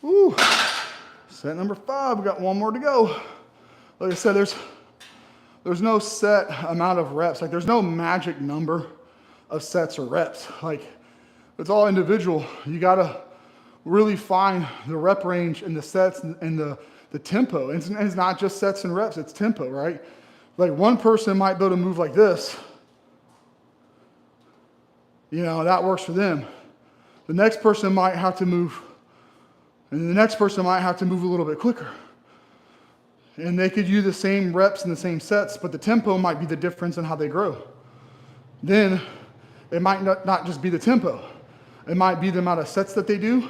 Woo. Set number 5, we got one more to go. Like I said, there's no set amount of reps. Like there's no magic number of sets or reps. Like it's all individual. You gotta really find the rep range and the sets and the tempo. And it's not just sets and reps, it's tempo, right? Like one person might be able to move like this. You know, that works for them. The next person might have to move, and the next person might have to move a little bit quicker. And they could use the same reps and the same sets, but the tempo might be the difference in how they grow. Then it might not just be the tempo. It might be the amount of sets that they do,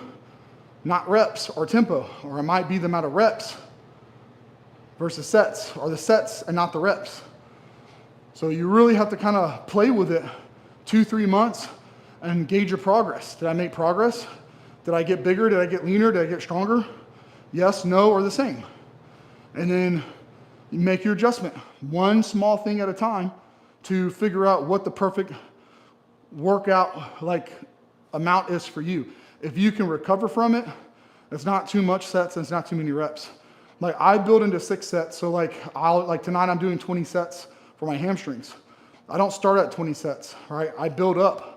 not reps or tempo. Or it might be the amount of reps versus sets, or the sets and not the reps. So you really have to kind of play with it 2-3 months and gauge your progress. Did I make progress? Did I get bigger? Did I get leaner? Did I get stronger? Yes, no, or the same. And then you make your adjustment, one small thing at a time, to figure out what the perfect workout like amount is for you. If you can recover from it, it's not too much sets and it's not too many reps. Like I build into 6 sets. So like tonight I'm doing 20 sets for my hamstrings. I don't start at 20 sets, right? I build up,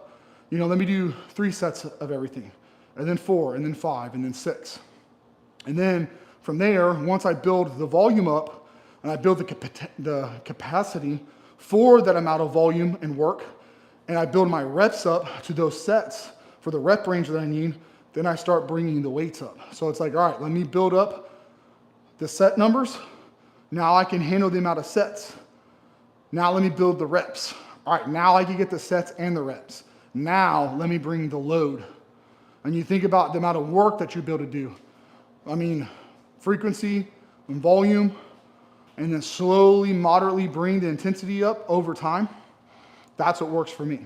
you know, let me do 3 sets of everything, and then 4, and then 5, and then 6. And then from there, once I build the volume up and I build the capacity for that amount of volume and work, and I build my reps up to those sets for the rep range that I need, then I start bringing the weights up. So it's like, all right, let me build up the set numbers. Now I can handle the amount of sets. Now let me build the reps. All right, now I can get the sets and the reps. Now let me bring the load. And you think about the amount of work that you'll be able to do. I mean, frequency and volume, and then slowly, moderately bring the intensity up over time. That's what works for me.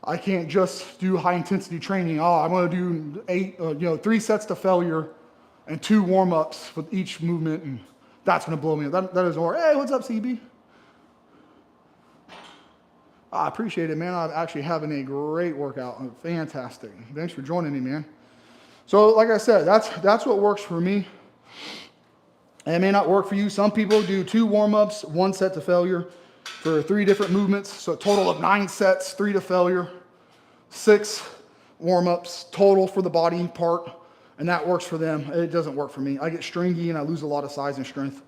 I can't just do high intensity training. Oh, I'm going to do 3 sets to failure and 2 warm-ups with each movement, and that's going to blow me up. That doesn't work. Hey, what's up, CB? I appreciate it, man. I'm actually having a great workout. Fantastic. Thanks for joining me, man. So like I said, that's what works for me. It may not work for you. Some people do 2 warm-ups, 1 set to failure for 3 different movements. So a total of 9 sets, 3 to failure, 6 warm-ups total for the body part. And that works for them. It doesn't work for me. I get stringy and I lose a lot of size and strength.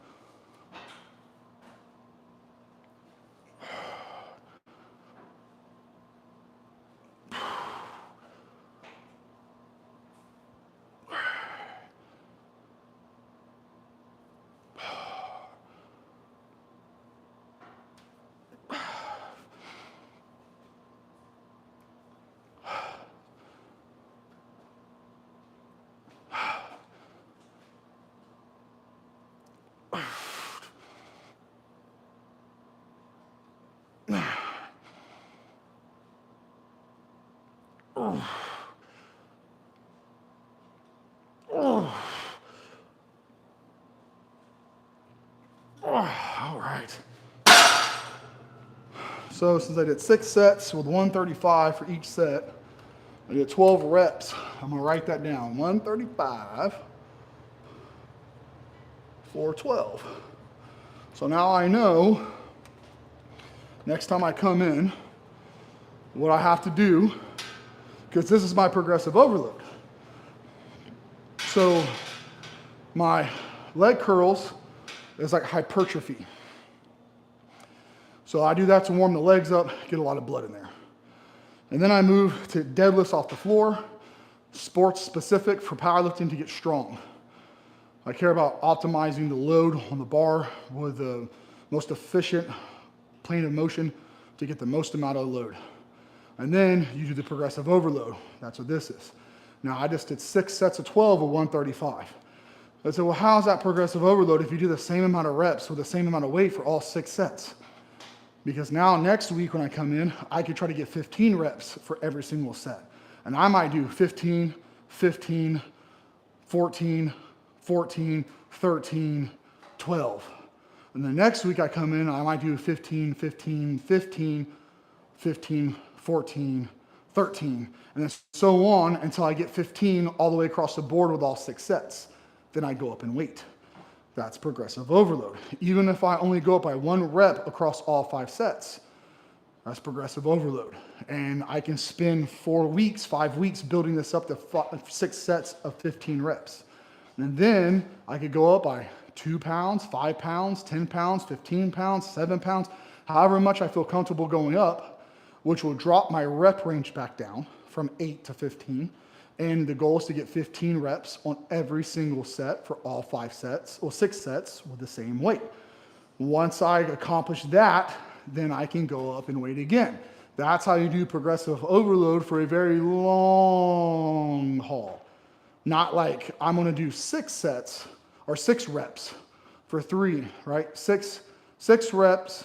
All right. So since I did 6 sets with 135 for each set, I did 12 reps. I'm gonna write that down. 135 for 12. So now I know next time I come in what I have to do, because this is my progressive overload. So my leg curls It's like hypertrophy. So I do that to warm the legs up, get a lot of blood in there. And then I move to deadlifts off the floor, sports specific for powerlifting to get strong. I care about optimizing the load on the bar with the most efficient plane of motion to get the most amount of load. And then you do the progressive overload. That's what this is. Now I just did 6 sets of 12 with 135. I said, well, how's that progressive overload if you do the same amount of reps with the same amount of weight for all 6 sets? Because now next week when I come in, I could try to get 15 reps for every single set. And I might do 15, 15, 14, 14, 13, 12. And the next week I come in, I might do 15, 15, 15, 15, 14, 13, and then so on until I get 15 all the way across the board with all 6 sets. Then I go up in weight. That's progressive overload. Even if I only go up by 1 rep across all 5 sets, that's progressive overload. And I can spend 4 weeks, 5 weeks building this up to 6 sets of 15 reps. And then I could go up by 2 pounds, 5 pounds, 10 pounds, 15 pounds, 7 pounds, however much I feel comfortable going up, which will drop my rep range back down from 8 to 15. And the goal is to get 15 reps on every single set for all 5 sets, or 6 sets with the same weight. Once I accomplish that, then I can go up in weight again. That's how you do progressive overload for a very long haul. Not like I'm gonna do 6 sets or 6 reps for 3, right? Six reps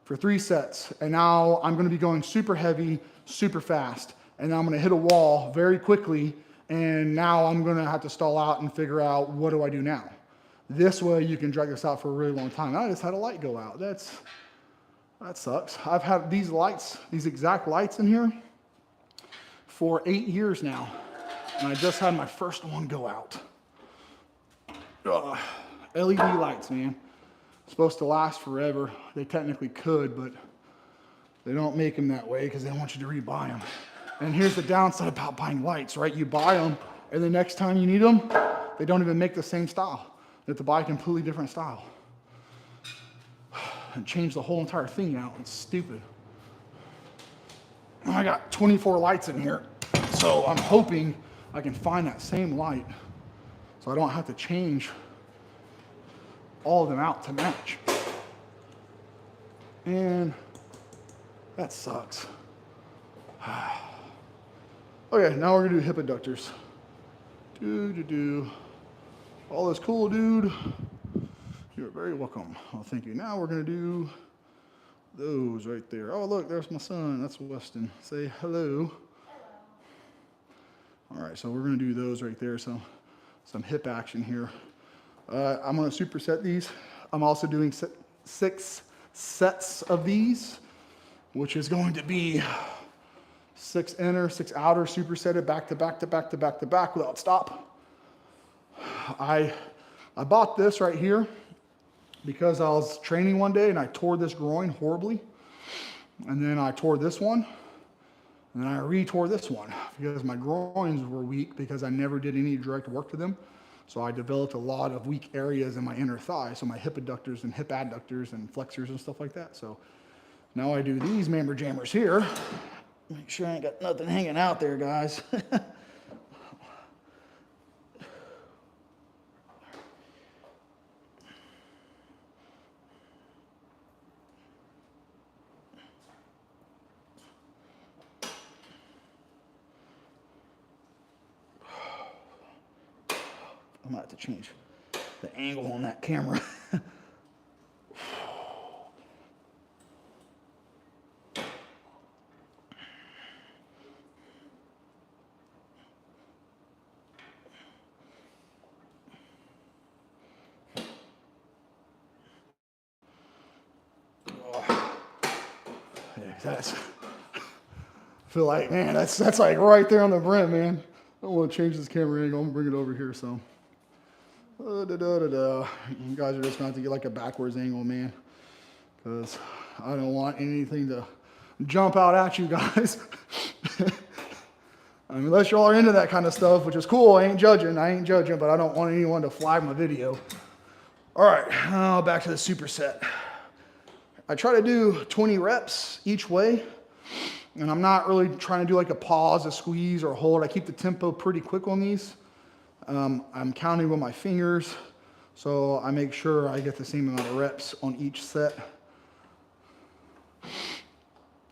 for 3 sets. And now I'm gonna be going super heavy, super fast. And I'm gonna hit a wall very quickly, and now I'm gonna have to stall out and figure out what do I do now. This way you can drag this out for a really long time. I just had a light go out. That sucks. I've had these lights, these exact lights in here for 8 years now. And I just had my first one go out. LED lights, man. Supposed to last forever. They technically could, but they don't make them that way because they want you to rebuy them. And here's the downside about buying lights, right? You buy them, and the next time you need them, they don't even make the same style. You have to buy a completely different style. And change the whole entire thing out. It's stupid. I got 24 lights in here, so I'm hoping I can find that same light so I don't have to change all of them out to match. And that sucks. Okay, now we're gonna do hip adductors. All is cool, dude. You're very welcome. Oh, thank you. Now we're gonna do those right there. Oh, look, there's my son. That's Weston. Say hello. All right, so we're gonna do those right there. So some hip action here. I'm gonna superset these. I'm also doing 6 sets of these, which is going to be 6 inner, 6 outer, supersetted back to back to back to back to back without stop. I bought this right here because I was training one day and I tore this groin horribly. And then I tore this one. And then I re-tore this one because my groins were weak because I never did any direct work to them. So I developed a lot of weak areas in my inner thigh. So my hip adductors and hip adductors and flexors and stuff like that. So now I do these mammer jammers here. Make sure I ain't got nothing hanging out there, guys. I might have to change the angle on that camera. That's, I feel like, man, that's like right there on the brim, man. I don't want to change this camera angle. I'm gonna bring it over here. So, you guys are just gonna have to get like a backwards angle, man, because I don't want anything to jump out at you guys. I mean, unless y'all are into that kind of stuff, which is cool. I ain't judging, but I don't want anyone to flag my video. All right, now back to the superset. I try to do 20 reps each way, and I'm not really trying to do like a pause, a squeeze, or a hold. I keep the tempo pretty quick on these. I'm counting with my fingers, so I make sure I get the same amount of reps on each set.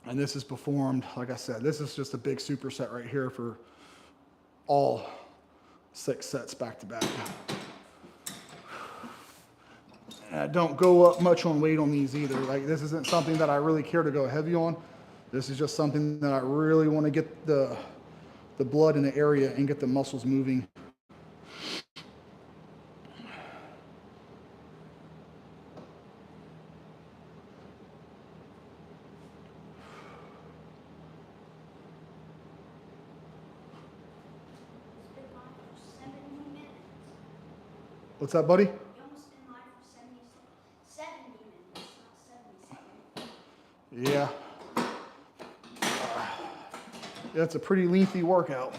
And this is performed, like I said, this is just a big superset right here for all 6 sets back to back. And I don't go up much on weight on these either. Like, this isn't something that I really care to go heavy on. This is just something that I really want to get the blood in the area and get the muscles moving. What's that, buddy? Yeah. That's a pretty lengthy workout.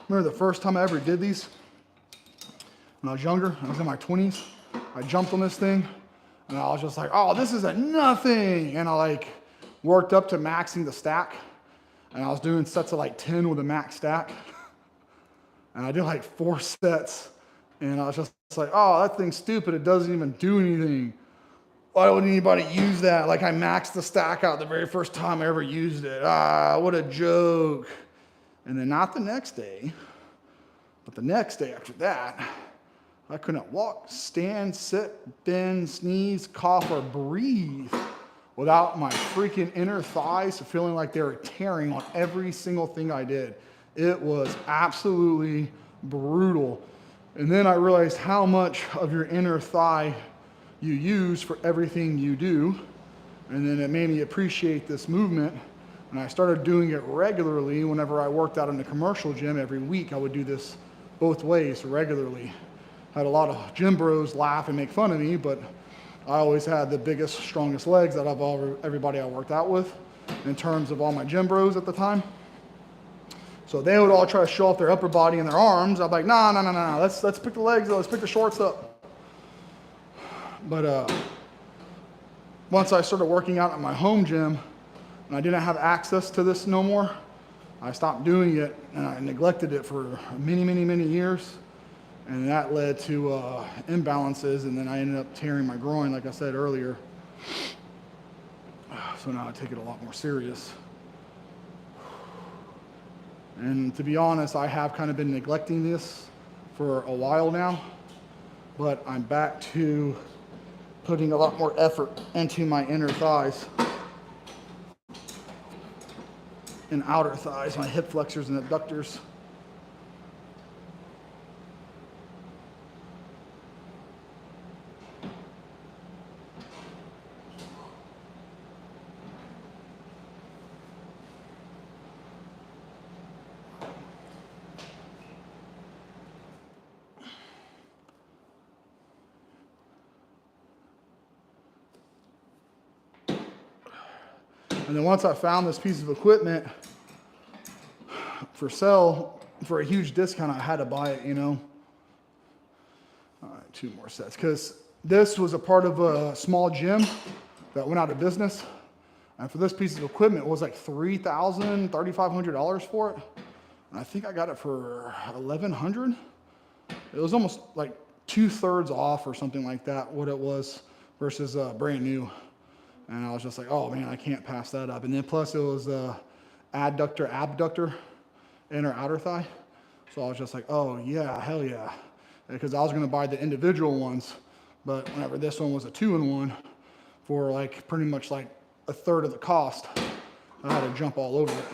Remember the first time I ever did these? When I was younger, I was in my 20s. I jumped on this thing and I was just like, oh, this is a nothing. And I like worked up to maxing the stack. And I was doing sets of like 10 with a max stack. And I did like 4 sets. And I was just like, oh, that thing's stupid. It doesn't even do anything. Why would anybody use that? Like, I maxed the stack out the very first time I ever used it. Ah, what a joke. And then not the next day, but the next day after that, I couldn't walk, stand, sit, bend, sneeze, cough, or breathe without my freaking inner thighs feeling like they were tearing on every single thing I did. It was absolutely brutal. And then I realized how much of your inner thigh you use for everything you do. And then it made me appreciate this movement. And I started doing it regularly whenever I worked out in the commercial gym. Every week I would do this both ways regularly. I had a lot of gym bros laugh and make fun of me, but I always had the biggest, strongest legs out of everybody I worked out with in terms of all my gym bros at the time. So they would all try to show off their upper body and their arms. I'd be like, nah, let's pick the legs up, let's pick the shorts up. But once I started working out at my home gym, and I didn't have access to this no more, I stopped doing it and I neglected it for many years. And that led to imbalances, and then I ended up tearing my groin, like I said earlier. So now I take it a lot more serious. And to be honest, I have kind of been neglecting this for a while now, but I'm back to putting a lot more effort into my inner thighs and outer thighs, my hip flexors and abductors. And then once I found this piece of equipment for sale for a huge discount, I had to buy it, you know. All right, 2 more sets. Because this was a part of a small gym that went out of business. And for this piece of equipment, it was like $3,000, $3,500 for it. And I think I got it for $1,100. It was almost like 2/3 off or something like that, what it was versus brand new. And I was just like, oh man, I can't pass that up. And then plus it was adductor, abductor, inner outer thigh. So I was just like, oh yeah, hell yeah. Because I was gonna buy the individual ones, but whenever this one was a 2-in-1 for like pretty much like 1/3 of the cost, I had to jump all over it.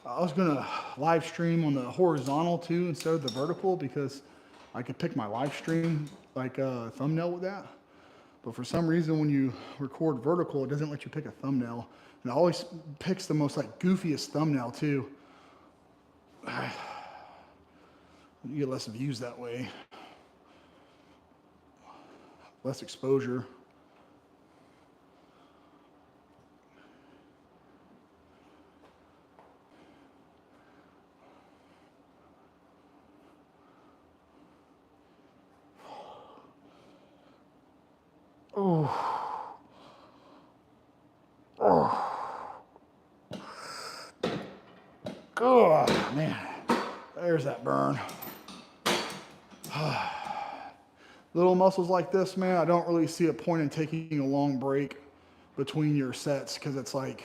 I was gonna live stream on the horizontal too instead of the vertical because I could pick my live stream like a thumbnail with that. But for some reason, when you record vertical, it doesn't let you pick a thumbnail. And it always picks the most like goofiest thumbnail too. You get less views that way. Less exposure. Oh. Oh. God, man. There's that burn. Little muscles like this, man, I don't really see a point in taking a long break between your sets because it's like,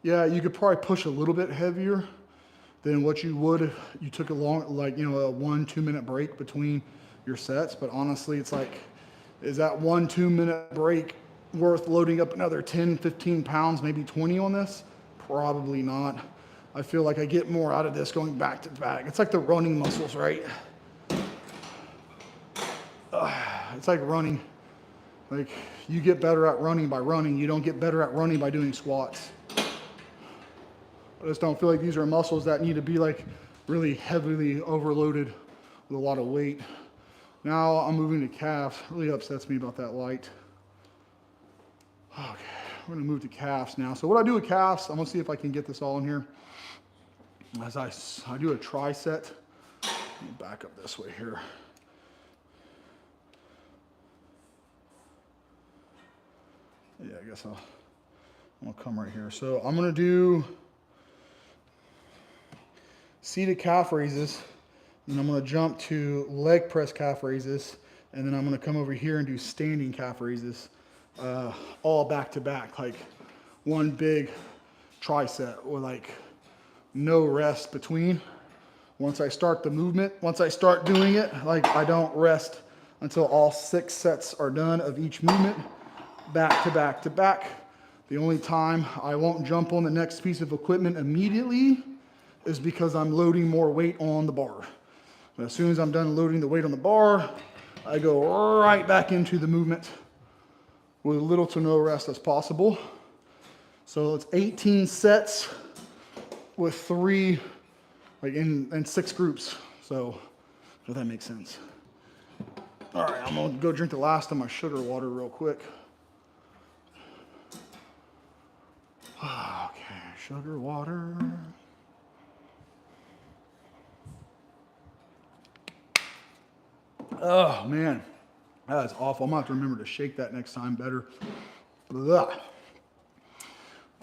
yeah, you could probably push a little bit heavier than what you would if you took a long, like, you know, a 1-2 minute break between your sets. But honestly, it's like, is that 1-2 minute break worth loading up another 10, 15 pounds, maybe 20 on this? Probably not. I feel like I get more out of this going back to back. It's like the running muscles, right? It's like running. Like, you get better at running by running. You don't get better at running by doing squats. I just don't feel like these are muscles that need to be like really heavily overloaded with a lot of weight. Now I'm moving to calves. Really upsets me about that light. Okay, we're gonna move to calves now. So what I do with calves, I'm gonna see if I can get this all in here. As I do a tricep. Let me back up this way here. Yeah, I guess I'm gonna come right here. So I'm gonna do seated calf raises, and I'm gonna jump to leg press calf raises, and then I'm gonna come over here and do standing calf raises, all back to back, like one big tricep with like no rest between. Once I start the movement, once I start doing it, like I don't rest until all 6 sets are done of each movement. Back to back to back. The only time I won't jump on the next piece of equipment immediately is because I'm loading more weight on the bar. But as soon as I'm done loading the weight on the bar, I go right back into the movement with little to no rest as possible. So it's 18 sets with 3, like in 6 groups. So if that makes sense. All right, I'm gonna go drink the last of my sugar water real quick. Okay, sugar water. Oh man, that is awful. I'm gonna have to remember to shake that next time better. Ugh.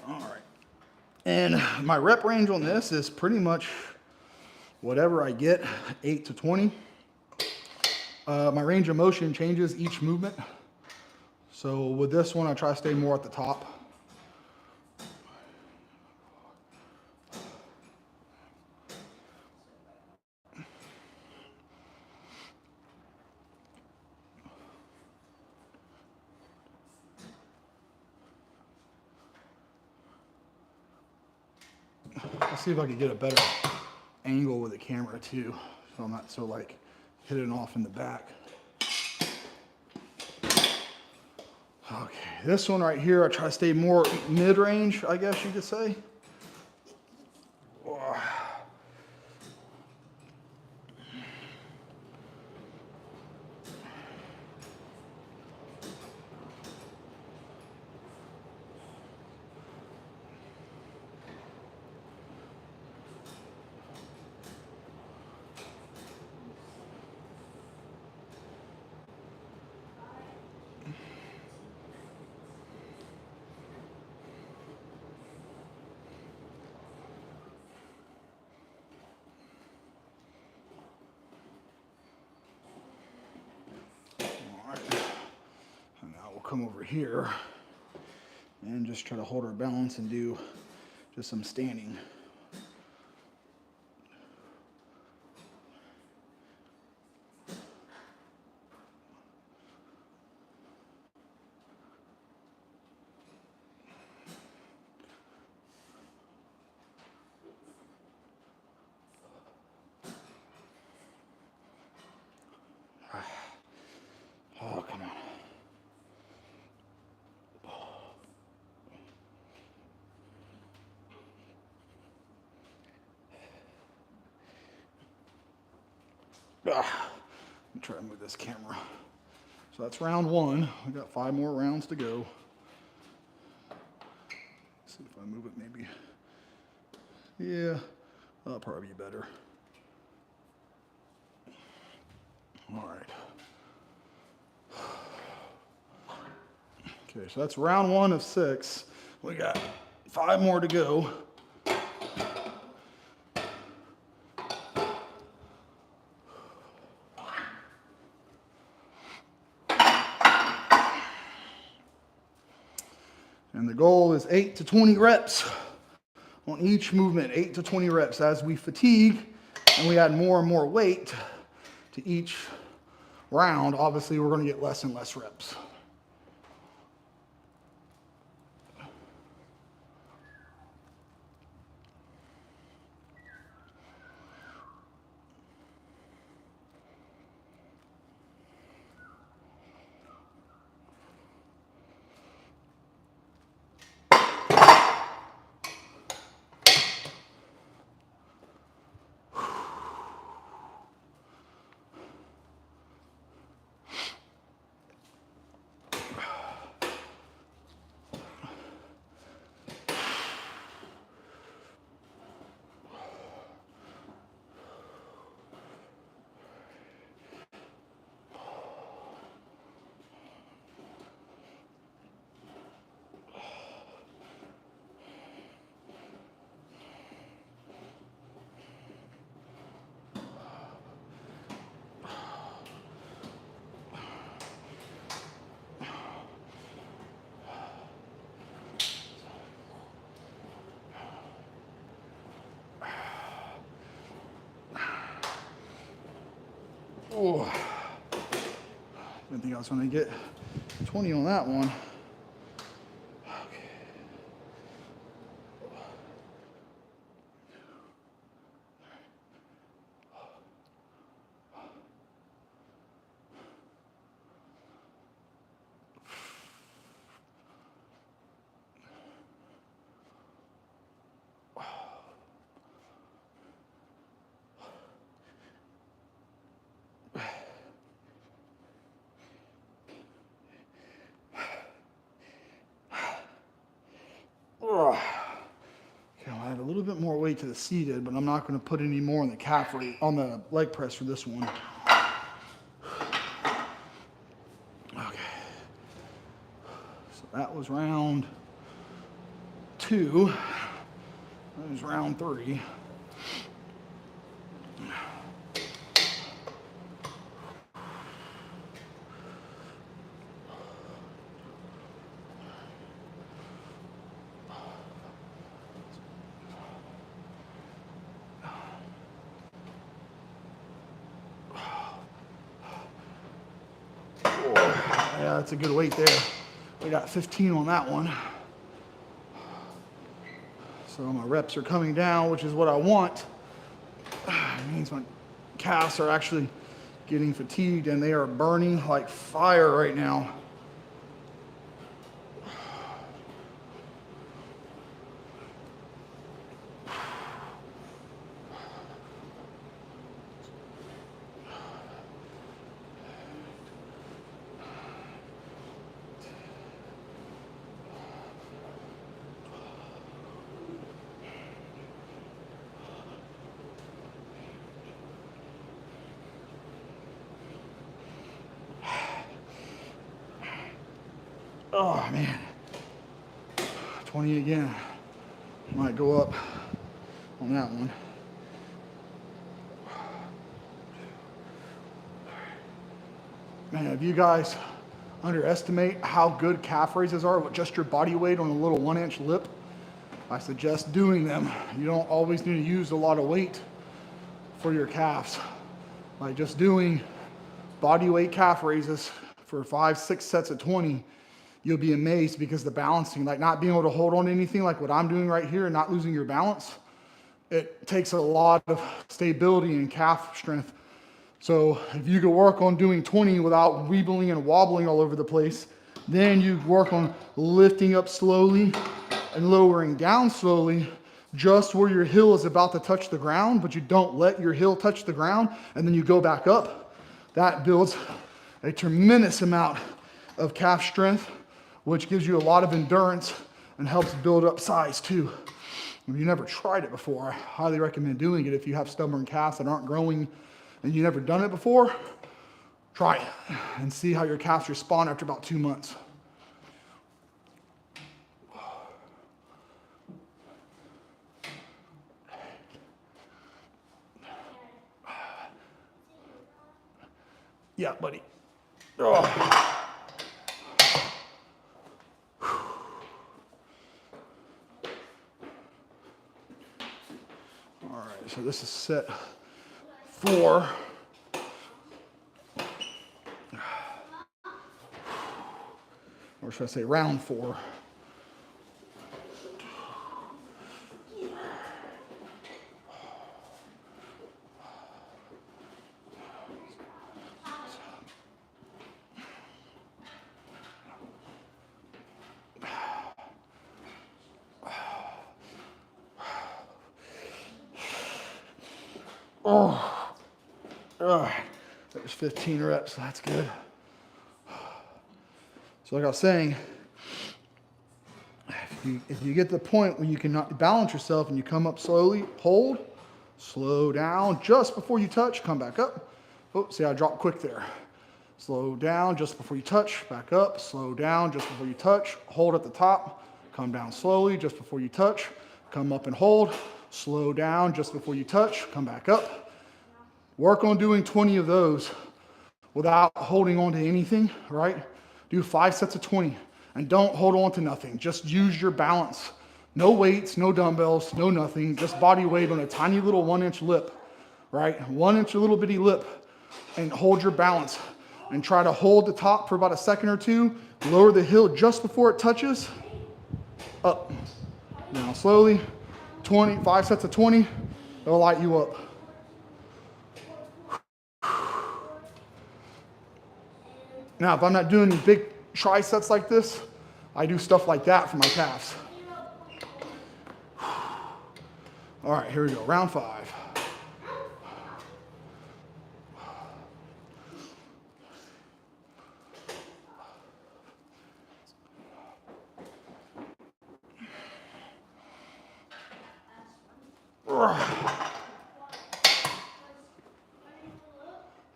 All right, and my rep range on this is pretty much whatever I get, 8 to 20. My range of motion changes each movement. So with this one, I try to stay more at the top. Let's see if I can get a better angle with the camera too, so I'm not so like hitting off in the back. Okay, this one right here, I try to stay more mid-range, I guess you could say. Come over here and just try to hold our balance and do just some standing. Let me try to move this camera. So that's round 1. We got 5 more rounds to go. Let's see if I move it maybe. Yeah, that'll probably be better. All right. Okay, so that's round 1 of 6. We got 5 more to go. And the goal is 8 to 20 reps on each movement, 8 to 20 reps. As we fatigue and we add more and more weight to each round, obviously we're going to get less and less reps. Oh, didn't think I was going to get 20 on that one. Okay. Okay, I'll add a little bit more weight to the seated, but I'm not going to put any more on the calf rate, on the leg press for this one. Okay. So that was round 2. That was round 3. Yeah, that's a good weight there. We got 15 on that one. So my reps are coming down, which is what I want. It means my calves are actually getting fatigued and they are burning like fire right now. Oh man, 20 again. Might go up on that one. Man, if you guys underestimate how good calf raises are with just your body weight on a little 1-inch lip, I suggest doing them. You don't always need to use a lot of weight for your calves. Like just doing body weight calf raises for 5-6 sets of 20, you'll be amazed because the balancing, like not being able to hold on to anything like what I'm doing right here and not losing your balance, it takes a lot of stability and calf strength. So if you could work on doing 20 without weebling and wobbling all over the place, then you work on lifting up slowly and lowering down slowly. just where your heel is about to touch the ground, but you don't let your heel touch the ground, and then you go back up. That builds a tremendous amount of calf strength, which gives you a lot of endurance and helps build up size too. If you never tried it before, I highly recommend doing it. If you have stubborn calves that aren't growing and you've never done it before, try it and see how your calves respond after about 2 months. Yeah, buddy. Oh. All right, so this is set 4. Or should I say round 4? Oh, there's 15 reps, that's good. So like I was saying, if you get to the point where you cannot balance yourself and you come up slowly, hold, slow down just before you touch, come back up. Oh, see I dropped quick there. Slow down just before you touch, back up, slow down just before you touch, hold at the top, come down slowly just before you touch, come up and hold, slow down just before you touch, come back up. Work on doing 20 of those without holding on to anything, right? Do 5 sets of 20 and don't hold on to nothing. Just use your balance. No weights, no dumbbells, no nothing, just body weight on a tiny little 1-inch lip, right? 1-inch little bitty lip, and hold your balance and try to hold the top for about a second or 2, lower the heel just before it touches, up. Now slowly, 5 sets of 20, it'll light you up. Now, if I'm not doing big triceps like this, I do stuff like that for my calves. All right, here we go, round 5.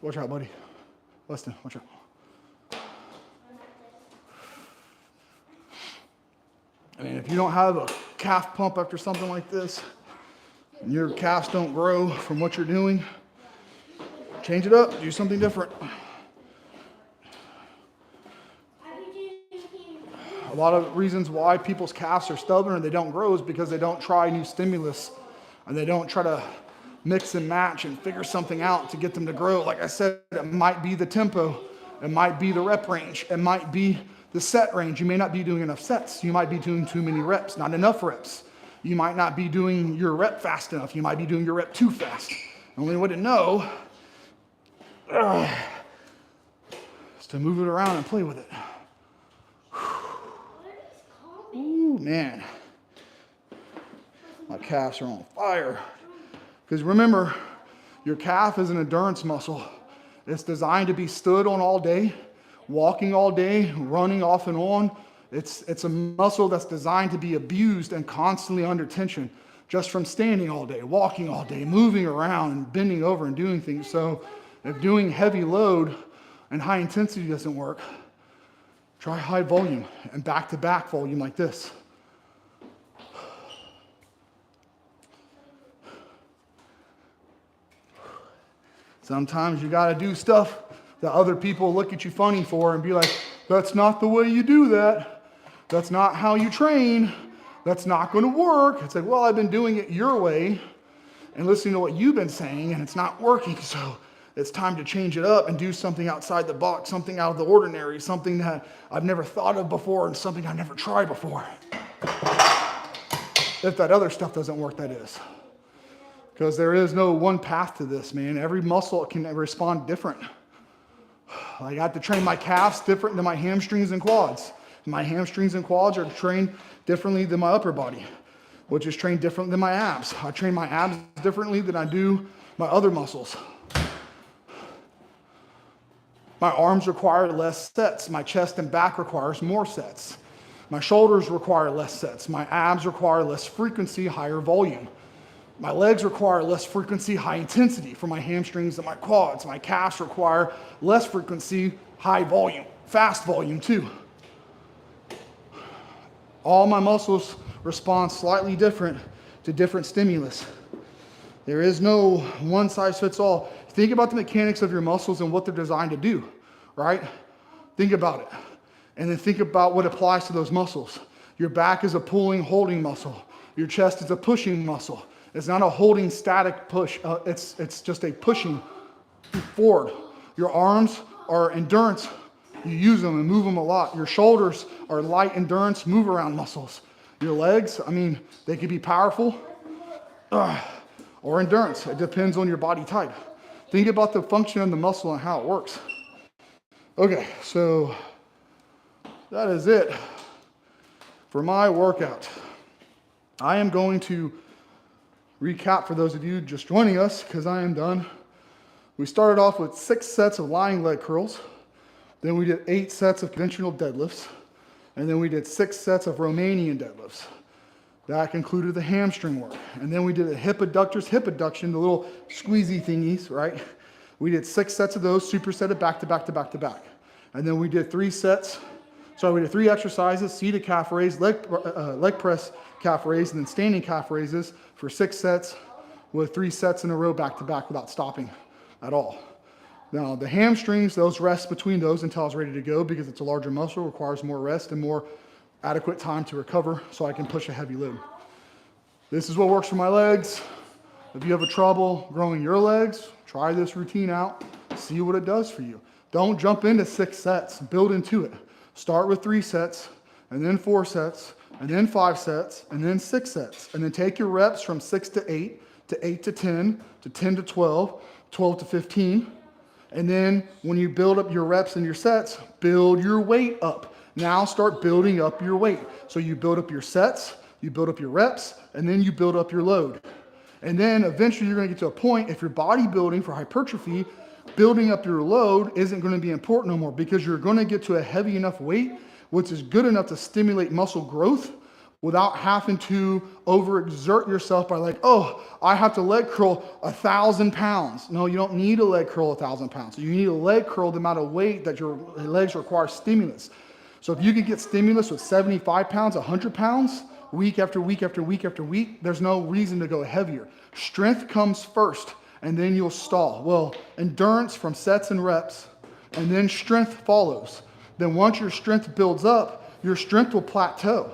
Watch out, buddy. Weston, watch out. I mean, if you don't have a calf pump after something like this, and your calves don't grow from what you're doing, change it up, do something different. A lot of reasons why people's calves are stubborn and they don't grow is because they don't try new stimulus and they don't try to mix and match and figure something out to get them to grow. Like I said, it might be the tempo, it might be the rep range, it might be the set range. You may not be doing enough sets. You might be doing too many reps, not enough reps. You might not be doing your rep fast enough. You might be doing your rep too fast. The only way to know is to move it around and play with it. Ooh, man. My calves are on fire. Because remember, your calf is an endurance muscle. It's designed to be stood on all day, walking all day, running off and on. It's a muscle that's designed to be abused and constantly under tension just from standing all day, walking all day, moving around and bending over and doing things. So if doing heavy load and high intensity doesn't work, try high volume and back-to-back volume like this. Sometimes you got to do stuff that other people look at you funny for and be like, that's not the way you do that. That's not how you train. That's not going to work. It's like, well, I've been doing it your way and listening to what you've been saying and it's not working. So it's time to change it up and do something outside the box, something out of the ordinary, something that I've never thought of before and something I've never tried before. If that other stuff doesn't work, that is. Because there is no one path to this, man. Every muscle can respond different. I got to train my calves different than my hamstrings and quads. My hamstrings and quads are trained differently than my upper body. which is trained different than my abs. I train my abs differently than I do my other muscles. My arms require less sets. My chest and back requires more sets. My shoulders require less sets. My abs require less frequency, higher volume. My legs require less frequency, high intensity for my hamstrings and my quads. My calves require less frequency, high volume, fast volume too. All my muscles respond slightly different to different stimulus. There is no one size fits all. Think about the mechanics of your muscles and what they're designed to do, right? Think about it. And then think about what applies to those muscles. Your back is a pulling, holding muscle. Your chest is a pushing muscle. It's not a holding static push. It's just a pushing forward. Your arms are endurance. You use them and move them a lot. Your shoulders are light endurance, move around muscles. Your legs, I mean, they can be powerful or endurance. It depends on your body type. Think about the function of the muscle and how it works. Okay, so that is it for my workout. I am going to recap for those of you just joining us because I am done. We started off with 6 sets of lying leg curls. Then we did 8 sets of conventional deadlifts. And then we did 6 sets of Romanian deadlifts. That concluded the hamstring work. And then we did a hip adductors, hip adduction, the little squeezy thingies, right? We did 6 sets of those, supersetted back to back to back to back. And then we did 3 exercises, seated calf raise, leg press calf raise, and then standing calf raises for 6 sets with 3 sets in a row back to back without stopping at all. Now the hamstrings, those rest between those until I was ready to go because it's a larger muscle, requires more rest and more adequate time to recover so I can push a heavy load. This is what works for my legs. If you have a trouble growing your legs, try this routine out, see what it does for you. Don't jump into 6 sets, build into it. Start with 3 sets, and then 4 sets, and then 5 sets, and then 6 sets. And then take your reps from 6 to 8, to 8 to 10, to 10 to 12, 12 to 15. And then when you build up your reps and your sets, build your weight up. Now start building up your weight. So you build up your sets, you build up your reps, and then you build up your load. And then eventually you're gonna get to a point, if you're bodybuilding for hypertrophy, building up your load isn't gonna be important no more because you're gonna get to a heavy enough weight, which is good enough to stimulate muscle growth without having to overexert yourself by like, oh, I have to leg curl 1,000 pounds. No, you don't need a leg curl 1,000 pounds. You need a leg curl the amount of weight that your legs require stimulus. So if you can get stimulus with 75 pounds, 100 pounds, week after week after week after week, there's no reason to go heavier. Strength comes first, and then you'll stall. Well, endurance from sets and reps, and then strength follows. Then once your strength builds up, your strength will plateau.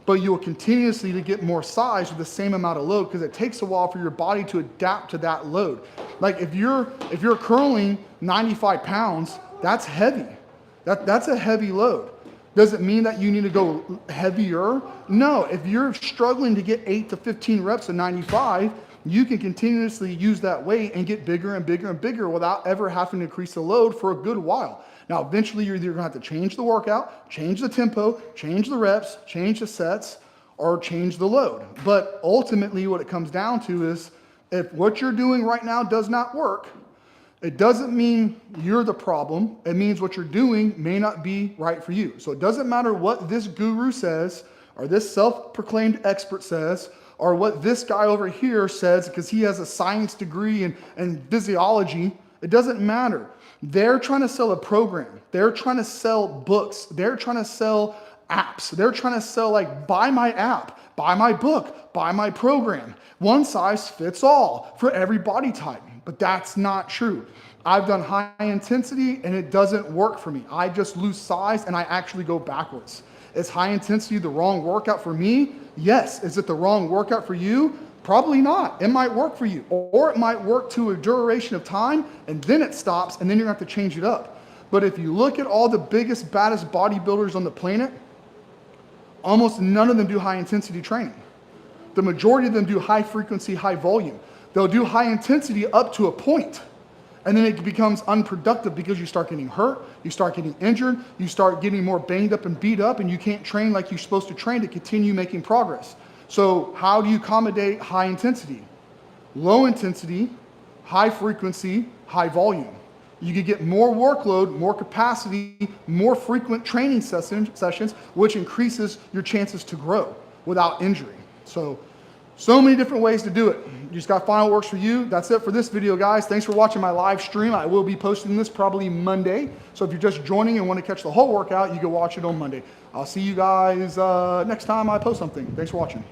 But you will continuously to get more size with the same amount of load because it takes a while for your body to adapt to that load. Like if you're curling 95 pounds, that's heavy. That's a heavy load. Does it mean that you need to go heavier? No, if you're struggling to get 8 to 15 reps of 95, you can continuously use that weight and get bigger and bigger and bigger without ever having to increase the load for a good while. Now, eventually you're either gonna have to change the workout, change the tempo, change the reps, change the sets, or change the load. But ultimately what it comes down to is if what you're doing right now does not work, it doesn't mean you're the problem. It means what you're doing may not be right for you. So it doesn't matter what this guru says, or this self-proclaimed expert says, or what this guy over here says because he has a science degree in physiology. It doesn't matter. They're trying to sell a program. They're trying to sell books. They're trying to sell apps. They're trying to sell like, buy my app, buy my book, buy my program. One size fits all for every body type, but that's not true. I've done high intensity and it doesn't work for me. I just lose size and I actually go backwards. Is high intensity the wrong workout for me? Yes. Is it the wrong workout for you? Probably not. It might work for you, or it might work to a duration of time and then it stops and then you're gonna have to change it up. But if you look at all the biggest, baddest bodybuilders on the planet, almost none of them do high intensity training. The majority of them do high frequency, high volume. They'll do high intensity up to a point, and then it becomes unproductive because you start getting hurt, you start getting injured, you start getting more banged up and beat up, and you can't train like you're supposed to train to continue making progress. So how do you accommodate high intensity? Low intensity, high frequency, high volume. You can get more workload, more capacity, more frequent training sessions, which increases your chances to grow without injury. So many different ways to do it. You just got to find what works for you. That's it for this video, guys. Thanks for watching my live stream. I will be posting this probably Monday. So if you're just joining and want to catch the whole workout, you can watch it on Monday. I'll see you guys next time I post something. Thanks for watching.